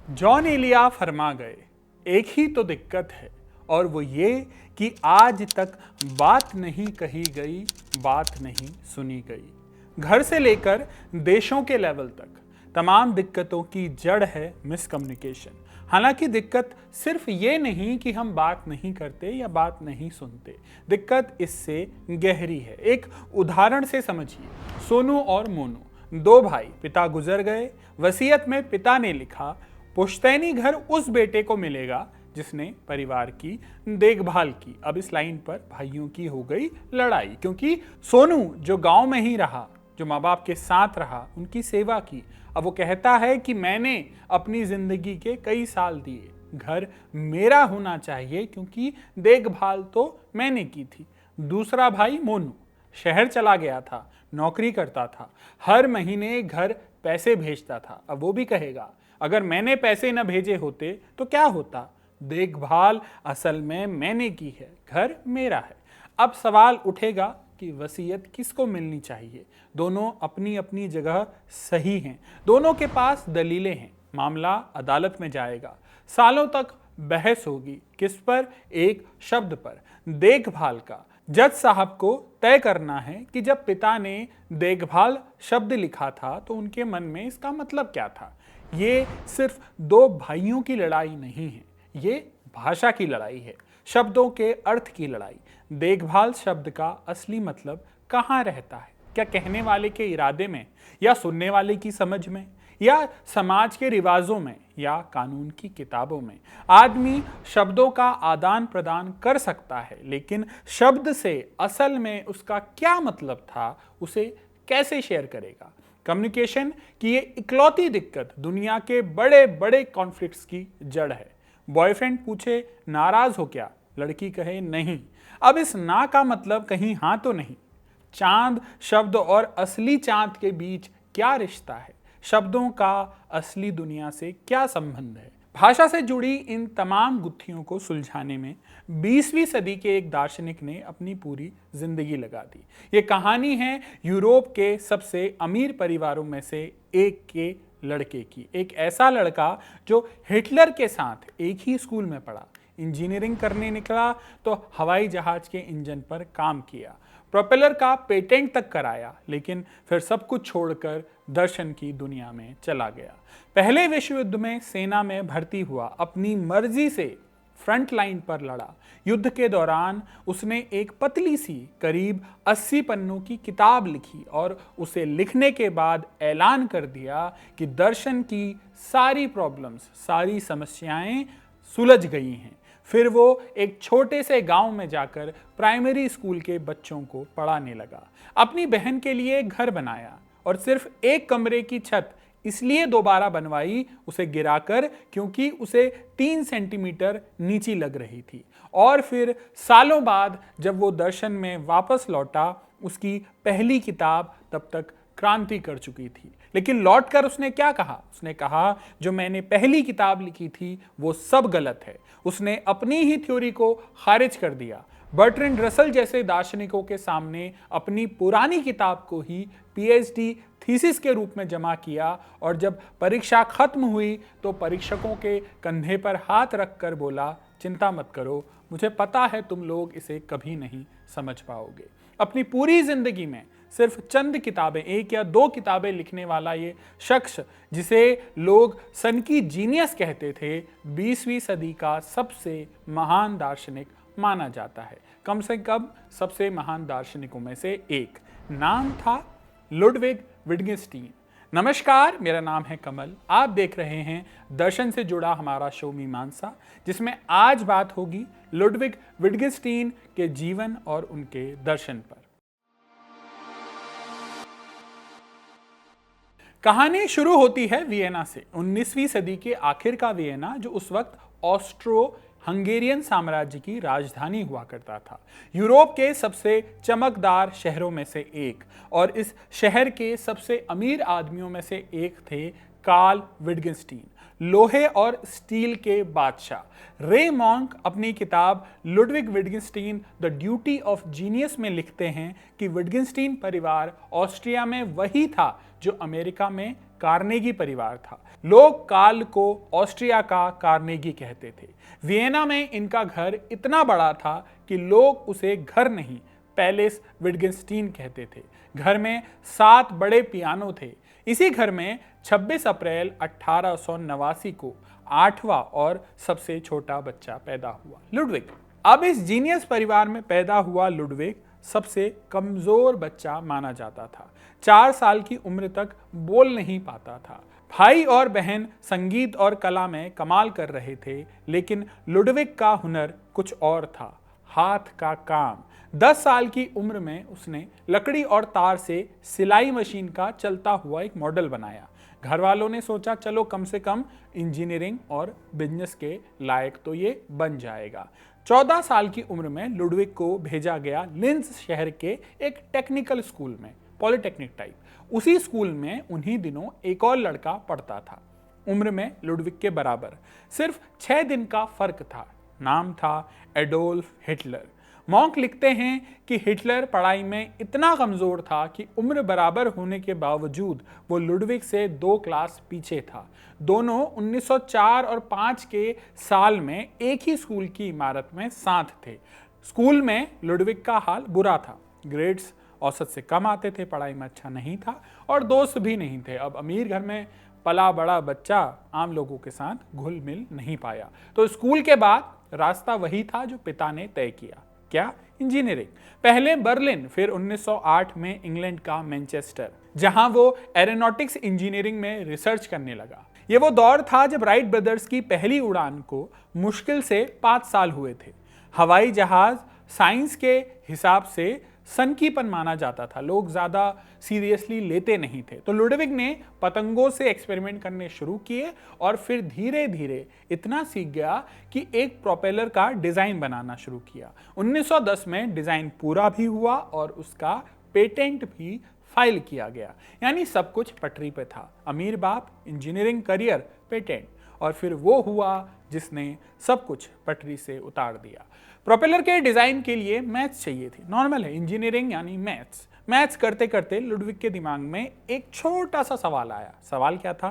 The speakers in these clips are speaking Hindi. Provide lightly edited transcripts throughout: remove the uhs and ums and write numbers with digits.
जॉन एलिया फरमा गए, एक ही तो दिक्कत है और वो ये कि आज तक बात नहीं कही गई, बात नहीं सुनी गई। घर से लेकर देशों के लेवल तक तमाम दिक्कतों की जड़ है मिसकम्युनिकेशन। हालांकि दिक्कत सिर्फ ये नहीं कि हम बात नहीं करते या बात नहीं सुनते, दिक्कत इससे गहरी है। एक उदाहरण से समझिए, सोनू और मोनू दो भाई, पिता गुजर गए। वसीयत में पिता ने लिखा, पुश्तैनी घर उस बेटे को मिलेगा जिसने परिवार की देखभाल की। अब इस लाइन पर भाइयों की हो गई लड़ाई, क्योंकि सोनू जो गांव में ही रहा, जो माँ बाप के साथ रहा, उनकी सेवा की, अब वो कहता है कि मैंने अपनी जिंदगी के कई साल दिए, घर मेरा होना चाहिए क्योंकि देखभाल तो मैंने की थी। दूसरा भाई मोनू शहर चला गया था, नौकरी करता था, हर महीने घर पैसे भेजता था। अब वो भी कहेगा, अगर मैंने पैसे न भेजे होते तो क्या होता, देखभाल असल में मैंने की है, घर मेरा है। अब सवाल उठेगा कि वसीयत किसको मिलनी चाहिए। दोनों अपनी अपनी जगह सही हैं, दोनों के पास दलीलें हैं। मामला अदालत में जाएगा, सालों तक बहस होगी। किस पर? एक शब्द पर, देखभाल का। जज साहब को तय करना है कि जब पिता ने देखभाल शब्द लिखा था तो उनके मन में इसका मतलब क्या था। ये सिर्फ दो भाइयों की लड़ाई नहीं है, ये भाषा की लड़ाई है, शब्दों के अर्थ की लड़ाई। देखभाल शब्द का असली मतलब कहाँ रहता है? क्या कहने वाले के इरादे में, या सुनने वाले की समझ में, या समाज के रिवाजों में, या कानून की किताबों में? आदमी शब्दों का आदान प्रदान कर सकता है, लेकिन शब्द से असल में उसका क्या मतलब था, उसे कैसे शेयर करेगा? कम्युनिकेशन की ये इकलौती दिक्कत दुनिया के बड़े बड़े कॉन्फ्लिक्ट्स की जड़ है। बॉयफ्रेंड पूछे, नाराज हो क्या? लड़की कहे, नहीं। अब इस ना का मतलब कहीं हाँ तो नहीं। चांद शब्द और असली चांद के बीच क्या रिश्ता है? शब्दों का असली दुनिया से क्या संबंध है? भाषा से जुड़ी इन तमाम गुत्थियों को सुलझाने में 20वीं सदी के एक दार्शनिक ने अपनी पूरी जिंदगी लगा दी। ये कहानी है यूरोप के सबसे अमीर परिवारों में से एक के लड़के की। एक ऐसा लड़का जो हिटलर के साथ एक ही स्कूल में पढ़ा, इंजीनियरिंग करने निकला तो हवाई जहाज के इंजन पर काम किया, प्रोपेलर का पेटेंट तक कराया, लेकिन फिर सब कुछ छोड़कर दर्शन की दुनिया में चला गया। पहले विश्व युद्ध में सेना में भर्ती हुआ, अपनी मर्जी से फ्रंट लाइन पर लड़ा। युद्ध के दौरान उसने एक पतली सी करीब 80 पन्नों की किताब लिखी और उसे लिखने के बाद ऐलान कर दिया कि दर्शन की सारी प्रॉब्लम्स, सारी समस्याएं सुलझ गई हैं। फिर वो एक छोटे से गांव में जाकर प्राइमरी स्कूल के बच्चों को पढ़ाने लगा। अपनी बहन के लिए घर बनाया और सिर्फ एक कमरे की छत इसलिए दोबारा बनवाई उसे गिराकर, क्योंकि उसे 3 सेंटीमीटर नीची लग रही थी। और फिर सालों बाद जब वो दर्शन में वापस लौटा, उसकी पहली किताब तब तक क्रांति कर चुकी थी। लेकिन लौटकर उसने क्या कहा? उसने कहा, जो मैंने पहली किताब लिखी थी वो सब गलत है। उसने अपनी ही थ्योरी को खारिज कर दिया। बर्ट्रैंड रसल जैसे दार्शनिकों के सामने अपनी पुरानी किताब को ही पीएचडी थीसिस के रूप में जमा किया, और जब परीक्षा खत्म हुई तो परीक्षकों के कंधे पर हाथ रखकर बोला, चिंता मत करो, मुझे पता है तुम लोग इसे कभी नहीं समझ पाओगे। अपनी पूरी जिंदगी में सिर्फ चंद किताबें, 1 या 2 किताबें लिखने वाला ये शख्स, जिसे लोग सन की जीनियस कहते थे, 20वीं सदी का सबसे महान दार्शनिक माना जाता है। कम से कम सबसे महान दार्शनिकों में से एक। नाम था लुडविग विटगेनस्टीन। नमस्कार, मेरा नाम है कमल। आप देख रहे हैं दर्शन से जुड़ा हमारा शो मीमांसा, जिसमें आज बात होगी लुडविग विटगेनस्टीन के जीवन और उनके दर्शन पर। कहानी शुरू होती है वियना से। 19वीं सदी के आखिर का वियना, जो उस वक्त ऑस्ट्रो हंगेरियन साम्राज्य की राजधानी हुआ करता था, यूरोप के सबसे चमकदार शहरों में से एक, और इस शहर के सबसे अमीर आदमियों में से एक थे कार्ल विटगेनस्टीन, लोहे और स्टील के बादशाह। रे मॉन्क अपनी किताब Ludwig Wittgenstein the duty of genius में लिखते हैं कि विटगेनस्टीन परिवार ऑस्ट्रिया में वही था जो अमेरिका में कार्नेगी परिवार था। लोग काल को ऑस्ट्रिया का कार्नेगी कहते थे। वियना में इनका घर इतना बड़ा था कि लोग उसे घर नहीं, पैलेस विटगेन्स्टीन कहते थे। घर में 7 बड़े पियानो थे। इसी घर में 26 अप्रैल 1889 को 8वां और सबसे छोटा बच्चा पैदा हुआ, लुडविग। अब इस जीनियस परिवार में पैदा हुआ लुडविग सबसे कमजोर बच्चा माना जाता था। 4 साल की उम्र तक बोल नहीं पाता था। भाई और बहन संगीत और कला में कमाल कर रहे थे, लेकिन लुडविग का हुनर कुछ और था, हाथ का काम। 10 साल की उम्र में उसने लकड़ी और तार से सिलाई मशीन का चलता हुआ एक मॉडल बनाया। घर वालों ने सोचा चलो कम से कम इंजीनियरिंग और बिजनेस के लायक तो ये बन जाएगा। 14 साल की उम्र में लुडविग को भेजा गया लिंज शहर के एक टेक्निकल स्कूल में, पॉलिटेक्निक टाइप। उसी स्कूल में उन्हीं दिनों एक और लड़का पढ़ता था, उम्र में लुडविग के बराबर, सिर्फ 6 दिन का फर्क था। नाम था एडोल्फ हिटलर। मॉन्क लिखते हैं कि हिटलर पढ़ाई में इतना कमजोर था कि उम्र बराबर होने के बावजूद वो लुडविग से 2 क्लास पीछे था। दोनों 1904 और 5 के साल में एक ही स्कूल की इमारत में साथ थे। स्कूल में लुडविग का हाल बुरा था। ग्रेड्स औसत से कम आते थे, पढ़ाई में अच्छा नहीं था और दोस्त भी नहीं थे। अब अमीर घर में पला बड़ा बच्चा आम लोगों के साथ घुल मिल नहीं पाया, तो स्कूल के बाद रास्ता वही था जो पिता ने तय किया। क्या? इंजीनियरिंग। पहले बर्लिन, फिर 1908 में इंग्लैंड का मैनचेस्टर, जहां वो एरोनॉटिक्स इंजीनियरिंग में रिसर्च करने लगा। ये वो दौर था जब राइट ब्रदर्स की पहली उड़ान को मुश्किल से 5 साल हुए थे। हवाई जहाज साइंस के हिसाब से सनकीपन माना जाता था, लोग ज्यादा सीरियसली लेते नहीं थे। तो लुडविग ने पतंगों से एक्सपेरिमेंट करने शुरू किए और फिर धीरे धीरे इतना सीख गया कि एक प्रोपेलर का डिजाइन बनाना शुरू किया। 1910 में डिजाइन पूरा भी हुआ और उसका पेटेंट भी फाइल किया गया। यानी सब कुछ पटरी पे था। अमीर बाप, इंजीनियरिंग करियर, पेटेंट, और फिर वो हुआ जिसने सब कुछ पटरी से उतार दिया। प्रोपेलर के डिजाइन के लिए मैथ्स चाहिए थी। नॉर्मल है, इंजीनियरिंग यानी मैथ्स करते करते लुडविग के दिमाग में एक छोटा सा सवाल आया। सवाल क्या था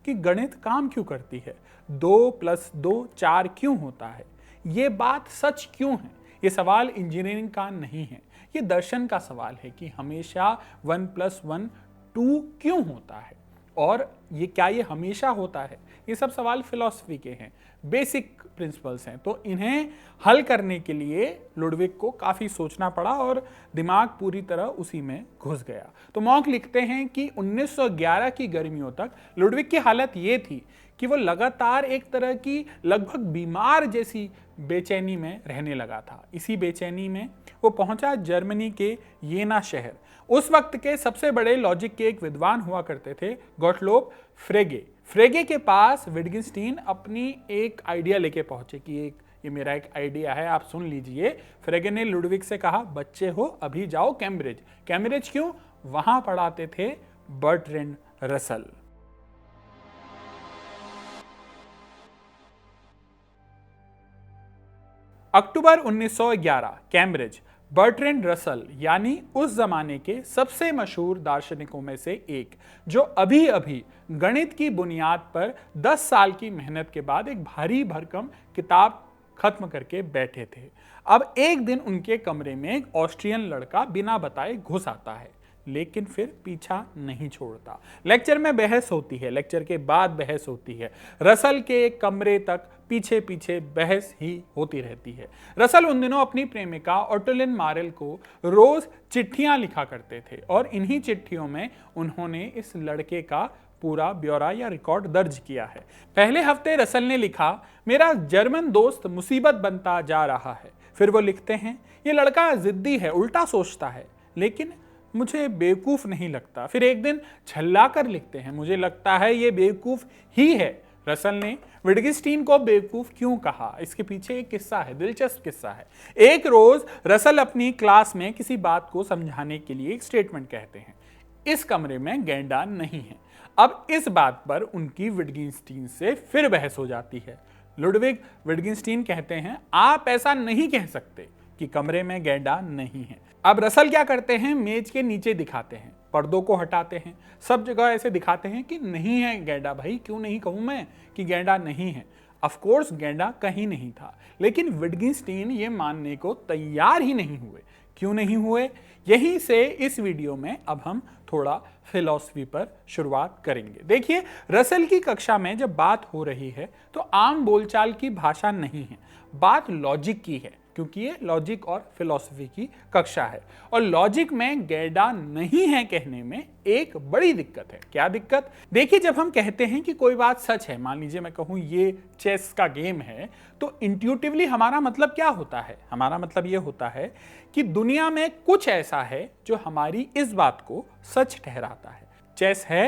कि गणित काम क्यों करती है, 2 + 2 4 क्यों होता है, ये बात सच क्यों है। ये सवाल इंजीनियरिंग का नहीं है, ये दर्शन का सवाल है कि हमेशा 1 + 1 2 क्यों होता है, और ये हमेशा होता है। ये सब सवाल फिलॉसफी के हैं, बेसिक प्रिंसिपल्स हैं। तो इन्हें हल करने के लिए लुडविग को काफ़ी सोचना पड़ा और दिमाग पूरी तरह उसी में घुस गया। तो मॉन्क लिखते हैं कि 1911 की गर्मियों तक लुडविग की हालत ये थी कि वो लगातार एक तरह की लगभग बीमार जैसी बेचैनी में रहने लगा था। इसी बेचैनी में वो पहुंचा जर्मनी के येना शहर। उस वक्त के सबसे बड़े लॉजिक के एक विद्वान हुआ करते थे, गॉटलोब फ्रेगे। फ्रेगे के पास विटगेन्स्टीन अपनी एक आइडिया लेके पहुंचे कि ये मेरा एक आइडिया है, आप सुन लीजिए। फ्रेगे ने लुडविग से कहा, बच्चे हो अभी जाओ कैम्ब्रिज। कैम्ब्रिज क्यों? वहां पढ़ाते थे बर्ट्रैंड रसल। अक्टूबर 1911, कैम्ब्रिज। बर्ट्रैंड रसल यानी उस जमाने के सबसे मशहूर दार्शनिकों में से एक, जो अभी अभी गणित की बुनियाद पर 10 साल की मेहनत के बाद एक भारी भरकम किताब खत्म करके बैठे थे। अब एक दिन उनके कमरे में एक ऑस्ट्रियन लड़का बिना बताए घुस आता है, लेकिन फिर पीछा नहीं छोड़ता। लेक्चर में बहस होती है, लेक्चर के बाद बहस होती है। रसल के कमरे तक पीछे पीछे बहस ही होती रहती है। रसल उन दिनों अपनी प्रेमिका ऑटोलिन मारेल को रोज चिट्ठियां लिखा करते थे और इन्हीं चिट्ठियों में उन्होंने इस लड़के का पूरा ब्यौरा या रिकॉर्ड दर्ज किया है। पहले हफ्ते रसल ने लिखा, मेरा जर्मन दोस्त मुसीबत बनता जा रहा है। फिर वो लिखते हैं, ये लड़का जिद्दी है, उल्टा सोचता है, लेकिन मुझे बेवकूफ नहीं लगता। फिर एक दिन छल्ला कर लिखते हैं, मुझे लगता है ये बेवकूफ ही है। रसल ने विटगेन्स्टीन को बेवकूफ क्यों कहा, इसके पीछे एक किस्सा है, दिलचस्प किस्सा है। एक रोज रसल अपनी क्लास में किसी बात को समझाने के लिए एक स्टेटमेंट कहते हैं, इस कमरे में गैंडा नहीं है। अब इस बात पर उनकी विटगेन्स्टीन से फिर बहस हो जाती है। लुडविग विटगेन्स्टीन कहते हैं, आप ऐसा नहीं कह सकते कि कमरे में गैंडा नहीं है। अब रसल क्या करते हैं, मेज के नीचे दिखाते हैं, पर्दों को हटाते हैं, सब जगह ऐसे दिखाते हैं कि नहीं है गैंडा। भाई क्यों नहीं कहूं मैं कि गैंडा नहीं है। ऑफ कोर्स गैंडा कहीं नहीं था, लेकिन विटगेंस्टाइन ये मानने को तैयार ही नहीं हुए। क्यों नहीं हुए? यहीं से इस वीडियो में अब हम थोड़ा फिलॉसफी पर शुरुआत करेंगे। देखिए, रसेल की कक्षा में जब बात हो रही है तो आम बोलचाल की भाषा नहीं है, बात लॉजिक की है, क्योंकि ये लॉजिक और फिलॉसफी की कक्षा है। और लॉजिक में गैंडा नहीं है कहने में एक बड़ी दिक्कत है। क्या दिक्कत? देखिए, जब हम कहते हैं कि कोई बात सच है, मान लीजिए मैं कहूं ये चेस का गेम है, तो इंट्यूटिवली हमारा मतलब क्या होता है? हमारा मतलब ये होता है कि दुनिया में कुछ ऐसा है जो हमारी इस बात को सच ठहराता है। चेस है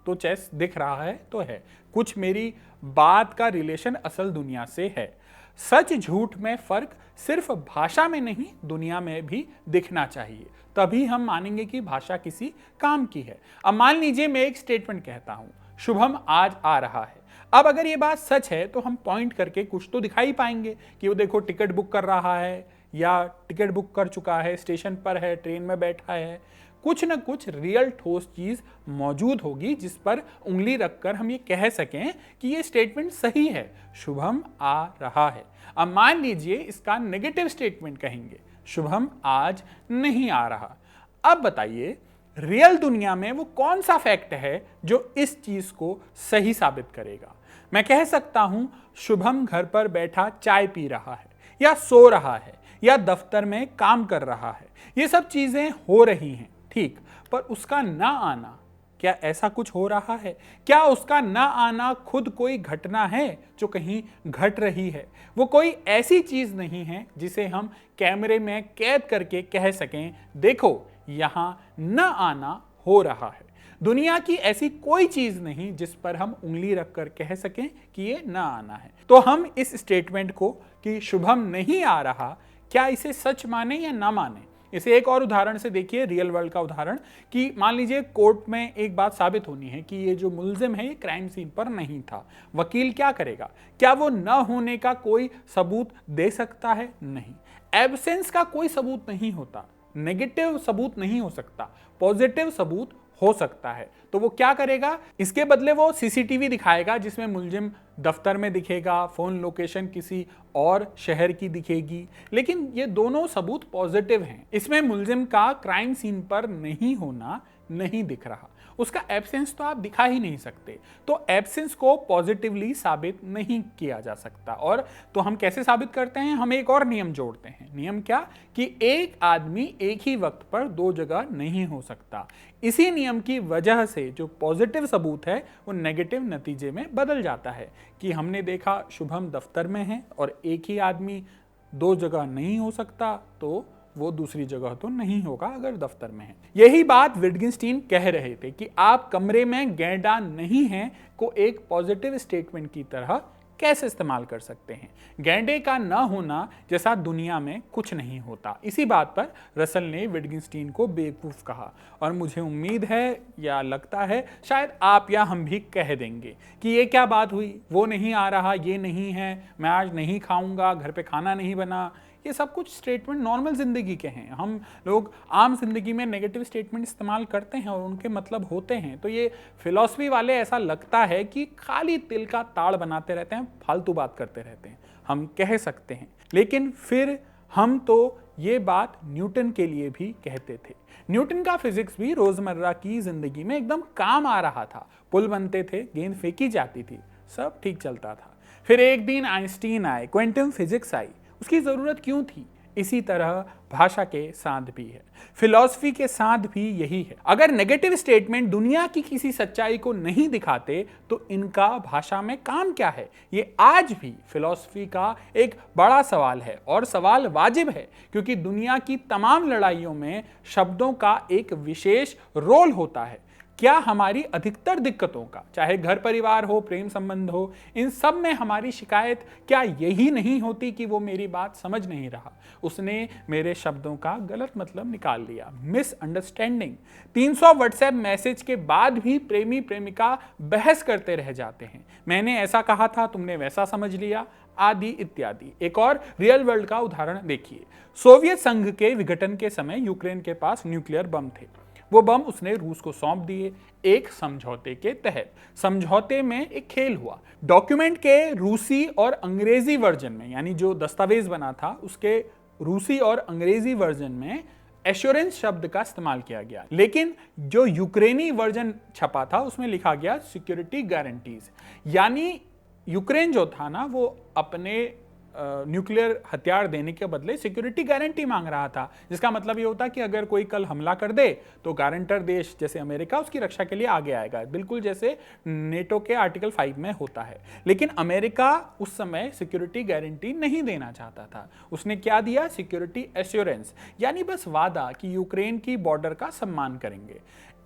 तो चेस दिख रहा है तो है, कुछ मेरी बात का रिलेशन असल दुनिया से है। सच झूठ में फर्क सिर्फ भाषा में नहीं, दुनिया में भी दिखना चाहिए, तभी हम मानेंगे कि भाषा किसी काम की है। अब मान लीजिए मैं एक स्टेटमेंट कहता हूं, शुभम आज आ रहा है। अब अगर ये बात सच है तो हम पॉइंट करके कुछ तो दिखाई पाएंगे कि वो देखो टिकट बुक कर रहा है, या टिकट बुक कर चुका है, स्टेशन पर है, ट्रेन में बैठा है। कुछ न कुछ रियल ठोस चीज मौजूद होगी जिस पर उंगली रखकर हम ये कह सकें कि ये स्टेटमेंट सही है, शुभम आ रहा है। अब मान लीजिए इसका नेगेटिव स्टेटमेंट कहेंगे, शुभम आज नहीं आ रहा। अब बताइए, रियल दुनिया में वो कौन सा फैक्ट है जो इस चीज को सही साबित करेगा? मैं कह सकता हूं शुभम घर पर बैठा चाय पी रहा है, या सो रहा है, या दफ्तर में काम कर रहा है। ये सब चीजें हो रही हैं, ठीक, पर उसका ना आना, क्या ऐसा कुछ हो रहा है? क्या उसका ना आना खुद कोई घटना है जो कहीं घट रही है? वो कोई ऐसी चीज नहीं है जिसे हम कैमरे में कैद करके कह सकें, देखो यहां ना आना हो रहा है। दुनिया की ऐसी कोई चीज नहीं जिस पर हम उंगली रखकर कह सकें कि ये ना आना है। तो हम इस स्टेटमेंट को कि शुभम नहीं आ रहा, क्या इसे सच माने या ना माने? इसे एक और उदाहरण से देखिए, रियल वर्ल्ड का उदाहरण, कि मान लीजिए कोर्ट में एक बात साबित होनी है कि ये जो मुल्जिम है ये क्राइम सीन पर नहीं था। वकील क्या करेगा? क्या वो न होने का कोई सबूत दे सकता है? नहीं। एब्सेंस का कोई सबूत नहीं होता, नेगेटिव सबूत नहीं हो सकता, पॉजिटिव सबूत हो सकता है। तो वो क्या करेगा? इसके बदले वो सीसीटीवी दिखाएगा जिसमें मुल्जिम दफ्तर में दिखेगा, फोन लोकेशन किसी और शहर की दिखेगी, लेकिन ये दोनों सबूत पॉजिटिव हैं। इसमें मुल्जिम का क्राइम सीन पर नहीं होना नहीं दिख रहा, उसका एब्सेंस तो आप दिखा ही नहीं सकते। तो एब्सेंस को पॉजिटिवली साबित नहीं किया जा सकता। और तो हम कैसे साबित करते हैं? हम एक और नियम जोड़ते हैं। नियम क्या? कि एक आदमी एक ही वक्त पर दो जगह नहीं हो सकता। इसी नियम की वजह से जो पॉजिटिव सबूत है वो नेगेटिव नतीजे में बदल जाता है, कि हमने देखा शुभम दफ्तर में है और एक ही आदमी दो जगह नहीं हो सकता, तो वो दूसरी जगह तो नहीं होगा अगर दफ्तर में है। यही बात विटगेंस्टाइन कह रहे थे कि आप कमरे में गैंडा नहीं है को एक पॉजिटिव स्टेटमेंट की तरह कैसे इस्तेमाल कर सकते हैं। गैंडे का न होना जैसा दुनिया में कुछ नहीं होता। इसी बात पर रसेल ने विटगेंस्टाइन को बेवकूफ़ कहा, और मुझे उम्मीद है या लगता है शायद आप या हम भी कह देंगे कि ये क्या बात हुई, वो नहीं आ रहा, ये नहीं है, मैं आज नहीं खाऊंगा, घर पे खाना नहीं बना। ये सब कुछ स्टेटमेंट नॉर्मल जिंदगी के हैं। हम लोग आम जिंदगी में नेगेटिव स्टेटमेंट इस्तेमाल करते हैं और उनके मतलब होते हैं। तो ये फिलॉसफी वाले ऐसा लगता है कि खाली तिल का ताड़ बनाते रहते हैं, फालतू बात करते रहते हैं, हम कह सकते हैं। लेकिन फिर हम तो ये बात न्यूटन के लिए भी कहते थे। न्यूटन का फिजिक्स भी रोजमर्रा की जिंदगी में एकदम काम आ रहा था। पुल बनते थे, गेंद फेंकी जाती थी, सब ठीक चलता था। फिर एक दिन आइंस्टीन आए, क्वांटम फिजिक्स आई। उसकी जरूरत क्यों थी? इसी तरह भाषा के साथ भी है, फिलॉसफी के साथ भी यही है। अगर नेगेटिव स्टेटमेंट दुनिया की किसी सच्चाई को नहीं दिखाते तो इनका भाषा में काम क्या है? ये आज भी फिलॉसफी का एक बड़ा सवाल है, और सवाल वाजिब है, क्योंकि दुनिया की तमाम लड़ाइयों में शब्दों का एक विशेष रोल होता है। क्या हमारी अधिकतर दिक्कतों का, चाहे घर परिवार हो, प्रेम संबंध हो, इन सब में हमारी शिकायत क्या यही नहीं होती कि वो मेरी बात समझ नहीं रहा, उसने मेरे शब्दों का गलत मतलब निकाल लिया? मिसअंडरस्टैंडिंग। 300 व्हाट्सएप मैसेज के बाद भी प्रेमी प्रेमिका बहस करते रह जाते हैं, मैंने ऐसा कहा था, तुमने वैसा समझ लिया, आदि इत्यादि। एक और रियल वर्ल्ड का उदाहरण देखिए। सोवियत संघ के विघटन के समय यूक्रेन के पास न्यूक्लियर बम थे। वो बम उसने रूस को सौंप दिए एक समझौते के तहत। समझौते में एक खेल हुआ। डॉक्यूमेंट के रूसी और अंग्रेजी वर्जन में, यानी जो दस्तावेज बना था उसके रूसी और अंग्रेजी वर्जन में एश्योरेंस शब्द का इस्तेमाल किया गया, लेकिन जो यूक्रेनी वर्जन छपा था उसमें लिखा गया सिक्योरिटी गारंटीज। यानी यूक्रेन जो था ना, वो अपने न्यूक्लियर हथियार देने के बदले सिक्योरिटी गारंटी मांग रहा था, जिसका मतलब ये होता कि अगर कोई कल हमला कर दे तो गारंटर देश जैसे अमेरिका उसकी रक्षा के लिए आगे आएगा, बिल्कुल जैसे नेटो के आर्टिकल 5 में होता है। लेकिन अमेरिका उस समय सिक्योरिटी गारंटी नहीं देना चाहता था। उसने क्या दिया? सिक्योरिटी एश्योरेंस, यानी बस वादा कि यूक्रेन की बॉर्डर का सम्मान करेंगे।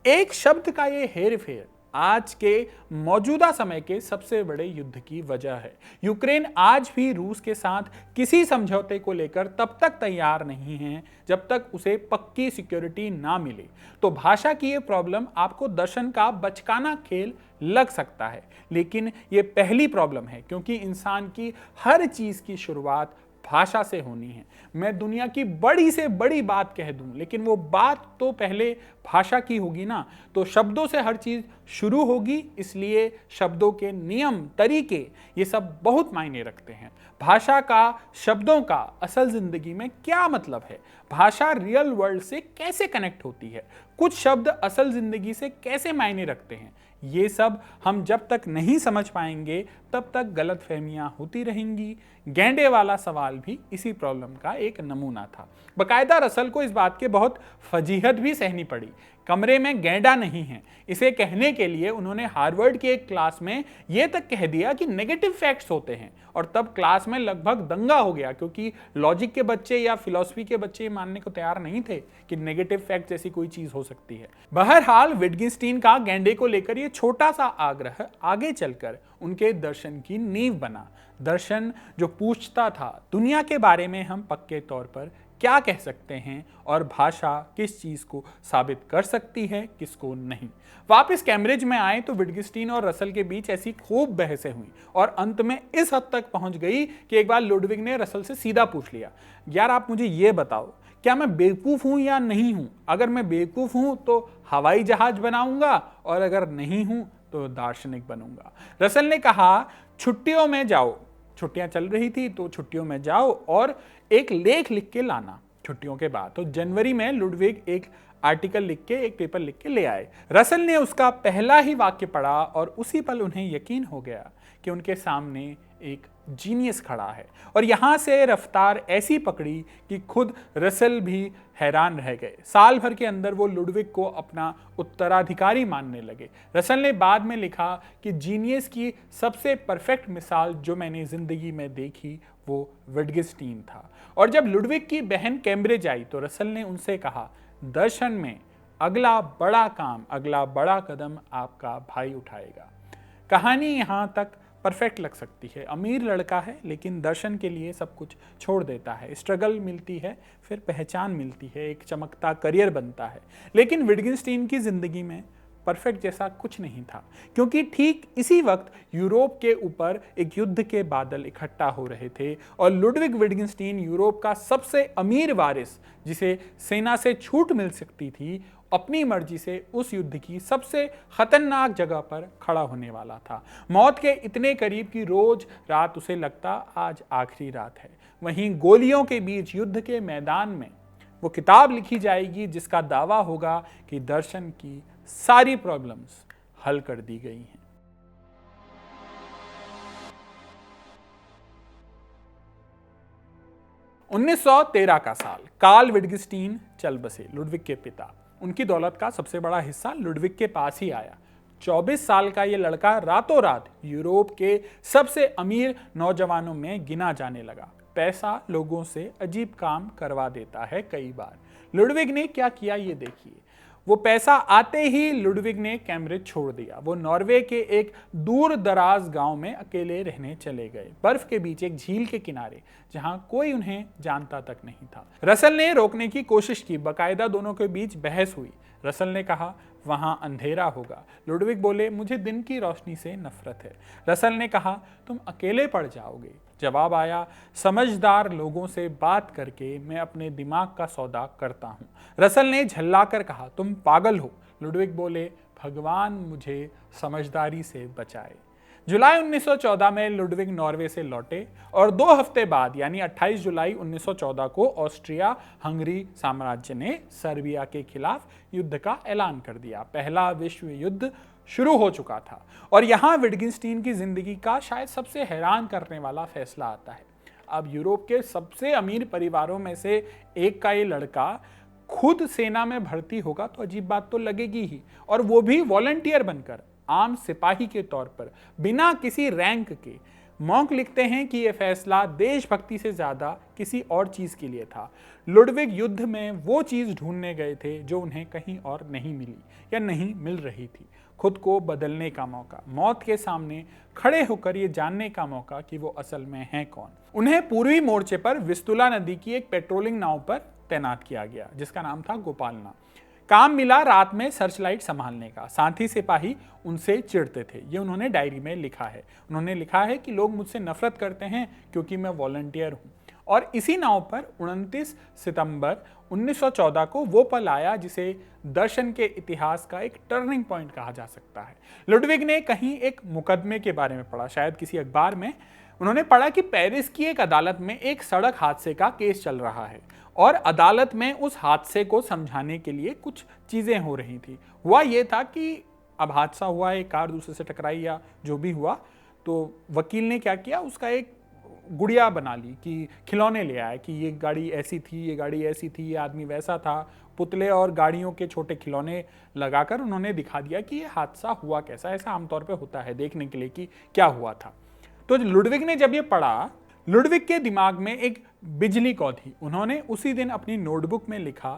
एक शब्द का ये हेरफेर आज के मौजूदा समय के सबसे बड़े युद्ध की वजह है। यूक्रेन आज भी रूस के साथ किसी समझौते को लेकर तब तक तैयार नहीं है जब तक उसे पक्की सिक्योरिटी ना मिले। तो भाषा की ये प्रॉब्लम आपको दर्शन का बचकाना खेल लग सकता है, लेकिन ये पहली प्रॉब्लम है, क्योंकि इंसान की हर चीज की शुरुआत भाषा से होनी है। मैं दुनिया की बड़ी से बड़ी बात कह दूं, लेकिन वो बात तो पहले भाषा की होगी ना। तो शब्दों से हर चीज शुरू होगी, इसलिए शब्दों के नियम, तरीके, ये सब बहुत मायने रखते हैं। भाषा का, शब्दों का असल जिंदगी में क्या मतलब है? भाषा रियल वर्ल्ड से कैसे कनेक्ट होती है? कुछ शब्द असल जिंदगी से कैसे मायने रखते हैं? ये सब हम जब तक नहीं समझ पाएंगे तब तक गलतफहमियां होती रहेंगी। गैंडे वाला सवाल भी इसी प्रॉब्लम का एक नमूना था। बकायदा रसल को इस बात के बहुत फजीहत भी सहनी पड़ी। कमरे में गैंडा नहीं है, इसे कहने के लिए उन्होंने हार्वर्ड की एक क्लास में यह तक कह दिया कि नेगेटिव फैक्ट्स होते हैं, और तब क्लास में लगभग दंगा हो गया, क्योंकि लॉजिक के बच्चे या फिलॉसफी के बच्चे मानने को तैयार नहीं थे कि नेगेटिव फैक्ट जैसी कोई चीज हो सकती है। बहरहाल विटगेन्स्टीन का गैंडे को लेकर यह छोटा सा आग्रह आगे चलकर उनके दर्शन की नींव बना। दर्शन जो पूछता था दुनिया के बारे में हम पक्के तौर पर क्या कह सकते हैं, और भाषा किस चीज को साबित कर सकती है, किसको नहीं। वापस कैम्ब्रिज में आए तो विटगेन्स्टीन और रसल के बीच ऐसी खूब बहसें हुई, और अंत में इस हद तक पहुंच गई कि एक बार लुडविग ने रसल से सीधा पूछ लिया, यार आप मुझे ये बताओ, क्या मैं बेवकूफ हूं या नहीं हूं? अगर मैं बेवकूफ हूं तो हवाई जहाज बनाऊंगा, और अगर नहीं हूं तो दार्शनिक बनूंगा। रसल ने कहा, छुट्टियों में जाओ, छुट्टियां चल रही थी तो छुट्टियों में जाओ और एक लेख लिख के लाना छुट्टियों के बाद। तो जनवरी में लुडविग एक आर्टिकल लिख के, एक पेपर लिख के ले आए। रसल ने उसका पहला ही वाक्य पढ़ा और उसी पल उन्हें यकीन हो गया कि उनके सामने एक जीनियस खड़ा है। और यहां से रफ्तार ऐसी पकड़ी कि खुद रसल भी हैरान रह गए। साल भर के अंदर वो लुडविग को अपना उत्तराधिकारी मानने लगे। रसल ने बाद में लिखा कि जीनियस की सबसे परफेक्ट मिसाल जो मैंने जिंदगी में देखी वो विटगेन्स्टीन था। और जब लुडविग की बहन कैम्ब्रिज आई तो रसल ने उनसे कहा, दर्शन में अगला बड़ा काम, अगला बड़ा कदम आपका भाई उठाएगा। कहानी यहां तक परफेक्ट लग सकती है। अमीर लड़का है लेकिन दर्शन के लिए सब कुछ छोड़ देता है। स्ट्रगल मिलती है, फिर पहचान मिलती है, एक चमकता करियर बनता है। लेकिन विटगेन्स्टीन की जिंदगी में परफेक्ट जैसा कुछ नहीं था, क्योंकि ठीक इसी वक्त यूरोप के ऊपर एक युद्ध के बादल इकट्ठा हो रहे थे और लुडविग विटगेन्स्टीन, यूरोप का सबसे अमीर वारिस जिसे सेना से छूट मिल सकती थी, अपनी मर्जी से उस युद्ध की सबसे खतरनाक जगह पर खड़ा होने वाला था। मौत के इतने करीब कि रोज रात उसे लगता आज आखिरी रात है। वहीं गोलियों के बीच युद्ध के मैदान में वो किताब लिखी जाएगी जिसका दावा होगा कि दर्शन की सारी प्रॉब्लम्स हल कर दी गई हैं। उन्नीस सौ 13 का साल, कार्ल विटगेन्स्टीन चल बसे, लुडविग के पिता। उनकी दौलत का सबसे बड़ा हिस्सा लुडविग के पास ही आया। 24 साल का ये लड़का रातों रात यूरोप के सबसे अमीर नौजवानों में गिना जाने लगा। पैसा लोगों से अजीब काम करवा देता है कई बार। लुडविग ने क्या किया ये देखिए। वो पैसा आते ही लुडविग ने कैम्ब्रिज छोड़ दिया। वो नॉर्वे के एक दूर दराज गांव में अकेले रहने चले गए, बर्फ के बीच एक झील के किनारे, जहां कोई उन्हें जानता तक नहीं था। रसल ने रोकने की कोशिश की, बकायदा दोनों के बीच बहस हुई। रसल ने कहा, वहां अंधेरा होगा। लुडविग बोले, मुझे दिन की रोशनी से नफरत है। रसल ने कहा, तुम अकेले पड़ जाओगे। जवाब आया, समझदार लोगों से बात करके मैं अपने दिमाग का सौदा करता हूँ। रसल ने झल्लाकर कहा, तुम पागल हो। लुडविग बोले, भगवान मुझे समझदारी से बचाए। जुलाई 1914 में लुडविग नॉर्वे से लौटे और 2 हफ्ते बाद यानी 28 जुलाई 1914 को ऑस्ट्रिया हंगरी साम्राज्य ने सर्बिया के खिलाफ युद्ध का ऐलान कर दिया। पहला विश्व युद्ध शुरू हो चुका था और यहां विटगिंस्टीन की जिंदगी का शायद सबसे हैरान करने वाला फैसला आता है। अब यूरोप के सबसे अमीर परिवारों में से एक का ये लड़का खुद सेना में भर्ती होगा तो अजीब बात तो लगेगी ही, और वो भी वॉलंटियर बनकर, आम सिपाही के तौर पर, बिना किसी रैंक के। मॉन्क लिखते हैं कि यह फैसला देशभक्ति से ज्यादा किसी और चीज के लिए था। लुडविग युद्ध में वो चीज ढूंढने गए थे जो उन्हें कहीं और नहीं मिली या नहीं मिल रही थी। खुद को बदलने का मौका, मौत के सामने खड़े होकर ये जानने का मौका कि वो असल में हैं कौन। उन्हें पूर्वी मोर्चे पर विस्तुला नदी की एक पेट्रोलिंग नाव पर तैनात किया गया जिसका नाम था गोपालना। काम मिला रात में सर्चलाइट संभालने का। साथी सिपाही उनसे चिढ़ते थे, ये उन्होंने डायरी में लिखा है। उन्होंने लिखा है कि लोग मुझसे नफरत करते हैं क्योंकि मैं वॉलंटियर हूं। और इसी नाव पर 29 सितंबर 1914 को वो पल आया जिसे दर्शन के इतिहास का एक टर्निंग पॉइंट कहा जा सकता है। लुडविग ने कहीं एक मुकदमे के बारे में पढ़ा, शायद किसी अखबार में। उन्होंने पढ़ा कि पेरिस की एक अदालत में एक सड़क हादसे का केस चल रहा है और अदालत में उस हादसे को समझाने के लिए कुछ चीजें हो रही थी। हुआ ये था कि अब हादसा हुआ, एक कार दूसरे से टकराई या जो भी हुआ, तो वकील ने क्या किया, उसका एक गुड़िया बना ली कि खिलौने ले आए कि ये गाड़ी ऐसी थी, ये गाड़ी ऐसी थी, ये आदमी वैसा था। पुतले और गाड़ियों के छोटे खिलौने लगाकर उन्होंने दिखा दिया कि ये हादसा हुआ कैसा। ऐसा आमतौर पे होता है देखने के लिए कि क्या हुआ था। तो लुडविग ने जब ये पढ़ा, लुडविग के दिमाग में एक बिजली कौंधी। उन्होंने उसी दिन अपनी नोटबुक में लिखा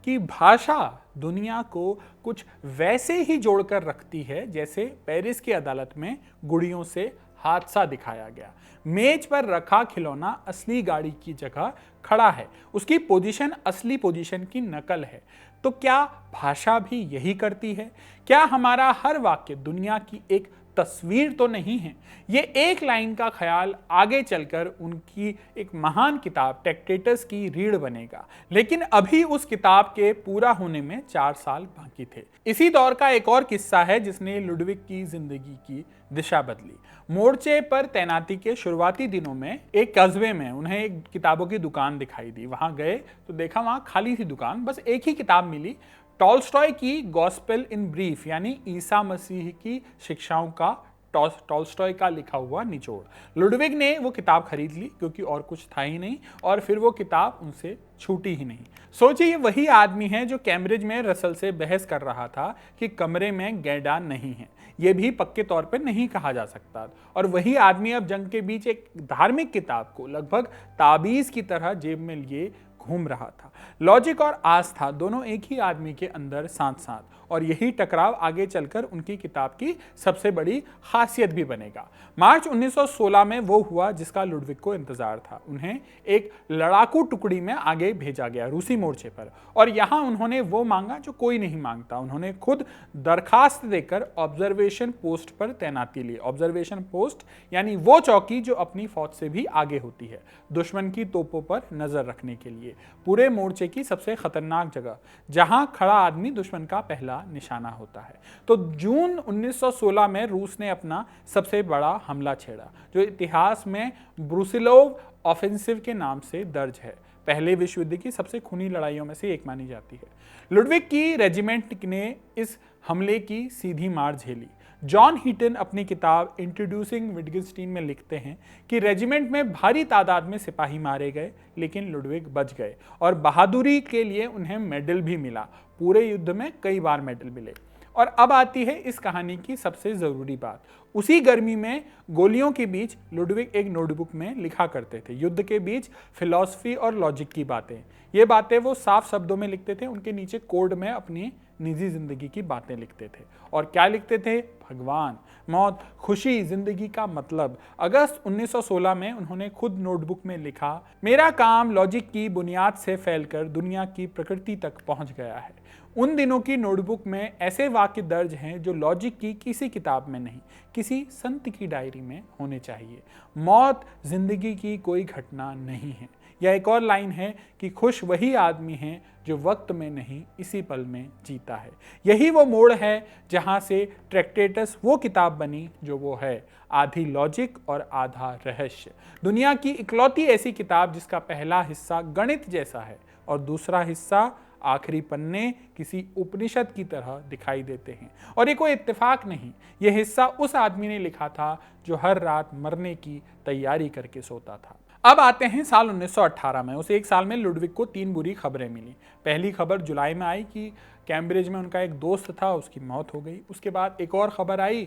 कि भाषा दुनिया को कुछ वैसे ही जोड़कर रखती है जैसे पेरिस की अदालत में गुड़ियों से हादसा दिखाया गया। मेज पर रखा खिलौना असली गाड़ी की जगह खड़ा है, उसकी पोजीशन असली पोजीशन की नकल है। तो क्या भाषा भी यही करती है? क्या हमारा हर वाक्य दुनिया की एक तस्वीर तो नहीं है? ये एक लाइन का ख्याल आगे चलकर उनकी एक महान किताब टेक्टेटस की रीढ़ बनेगा, लेकिन अभी उस किताब के पूरा होने में 4 साल बाकी थे। इसी दौर का एक और किस्सा है जिसने लुडविग की जिंदगी की दिशा बदली। मोर्चे पर तैनाती के शुरुआती दिनों में एक कस्बे में उन्हें एक किताबों की दुकान दिखाई दी। वहां गए तो देखा वहां खाली थी दुकान, बस एक ही किताब मिली, टॉल्स्टॉय की गॉस्पेल इन ब्रीफ, यानी ईसा मसीह की शिक्षाओं का टॉल्स्टॉय का लिखा हुआ निचोड़। लुडविग ने वो किताब खरीद ली क्योंकि और कुछ था ही नहीं, और फिर वो किताब उनसे छूटी ही नहीं। सोचिए, ये वही आदमी है जो कैम्ब्रिज में रसल से बहस कर रहा था कि कमरे में गैंडा नहीं है, ये भी पक्के तौर पर नहीं कहा जा सकता, और वही आदमी अब जंग के बीच एक धार्मिक किताब को लगभग ताबीज की तरह जेब में लिए घूम रहा था। लॉजिक और आस्था दोनों एक ही आदमी के अंदर साथ साथ, और यही टकराव आगे चलकर उनकी किताब की सबसे बड़ी खासियत भी बनेगा। मार्च 1916 में वो हुआ जिसका लुडविग को इंतजार था। उन्हें एक लड़ाकू टुकड़ी में आगे भेजा गया रूसी मोर्चे पर, और यहां उन्होंने वो मांगा जो कोई नहीं मांगता। उन्होंने खुद दरखास्त देकर ऑब्जर्वेशन पोस्ट पर तैनाती ली। ऑब्जर्वेशन पोस्ट यानी वो चौकी जो अपनी फौज से भी आगे होती है, दुश्मन की तोपों पर नजर रखने के लिए। पूरे मोर्चे की सबसे खतरनाक जगह, जहां खड़ा आदमी दुश्मन का पहला निशाना होता है। तो जून 1916 में रूस ने अपना सबसे बड़ा हमला छेड़ा, जो इतिहास में ब्रुसिलोव ऑफेंसिव के नाम से दर्ज है। पहले विश्व युद्ध की सबसे खूनी लड़ाइयों में से एक मानी जाती है। लुडविग की रेजिमेंट ने इस हमले की सीधी मार झेली। जॉन हीटन अपनी किताब इंट्रोड्यूसिंग विटगिंस्टीन में लिखते हैं कि रेजिमेंट में भारी तादाद में सिपाही मारे गए, लेकिन लुडविग बच गए और बहादुरी के लिए उन्हें मेडल भी मिला। पूरे युद्ध में कई बार मेडल मिले। और अब आती है इस कहानी की सबसे जरूरी बात। उसी गर्मी में गोलियों के बीच लुडविग एक नोटबुक में लिखा करते थे युद्ध के बीच फिलॉसफी और लॉजिक की बातें। ये बातें वो साफ शब्दों में लिखते थे, उनके नीचे कोड में अपनी निजी जिंदगी की बातें लिखते थे। और क्या लिखते थे? भगवान, मौत, खुशी, जिंदगी का मतलब। अगस्त 1916 में उन्होंने खुद नोटबुक में लिखा, मेरा काम लॉजिक की बुनियाद से फैलकर दुनिया की प्रकृति तक पहुंच गया है। उन दिनों की नोटबुक में ऐसे वाक्य दर्ज हैं जो लॉजिक की किसी किताब में नहीं, किसी संत की डायरी में होने चाहिए। मौत जिंदगी की कोई घटना नहीं है। या एक और लाइन है कि खुश वही आदमी है जो वक्त में नहीं, इसी पल में जीता है। यही वो मोड़ है जहां से ट्रैक्टेटस वो किताब बनी जो वो है, आधी लॉजिक और आधा रहस्य। दुनिया की इकलौती ऐसी किताब जिसका पहला हिस्सा गणित जैसा है और दूसरा हिस्सा आखिरी पन्ने किसी उपनिषद की तरह दिखाई देते हैं। और ये कोई इत्तेफाक नहीं, ये हिस्सा उस आदमी ने लिखा था जो हर रात मरने की तैयारी करके सोता था। अब आते हैं साल 1918 में। उस एक साल में लुडविग को 3 बुरी खबरें मिली। पहली खबर जुलाई में आई कि कैम्ब्रिज में उनका एक दोस्त था, उसकी मौत हो गई। उसके बाद एक और खबर आई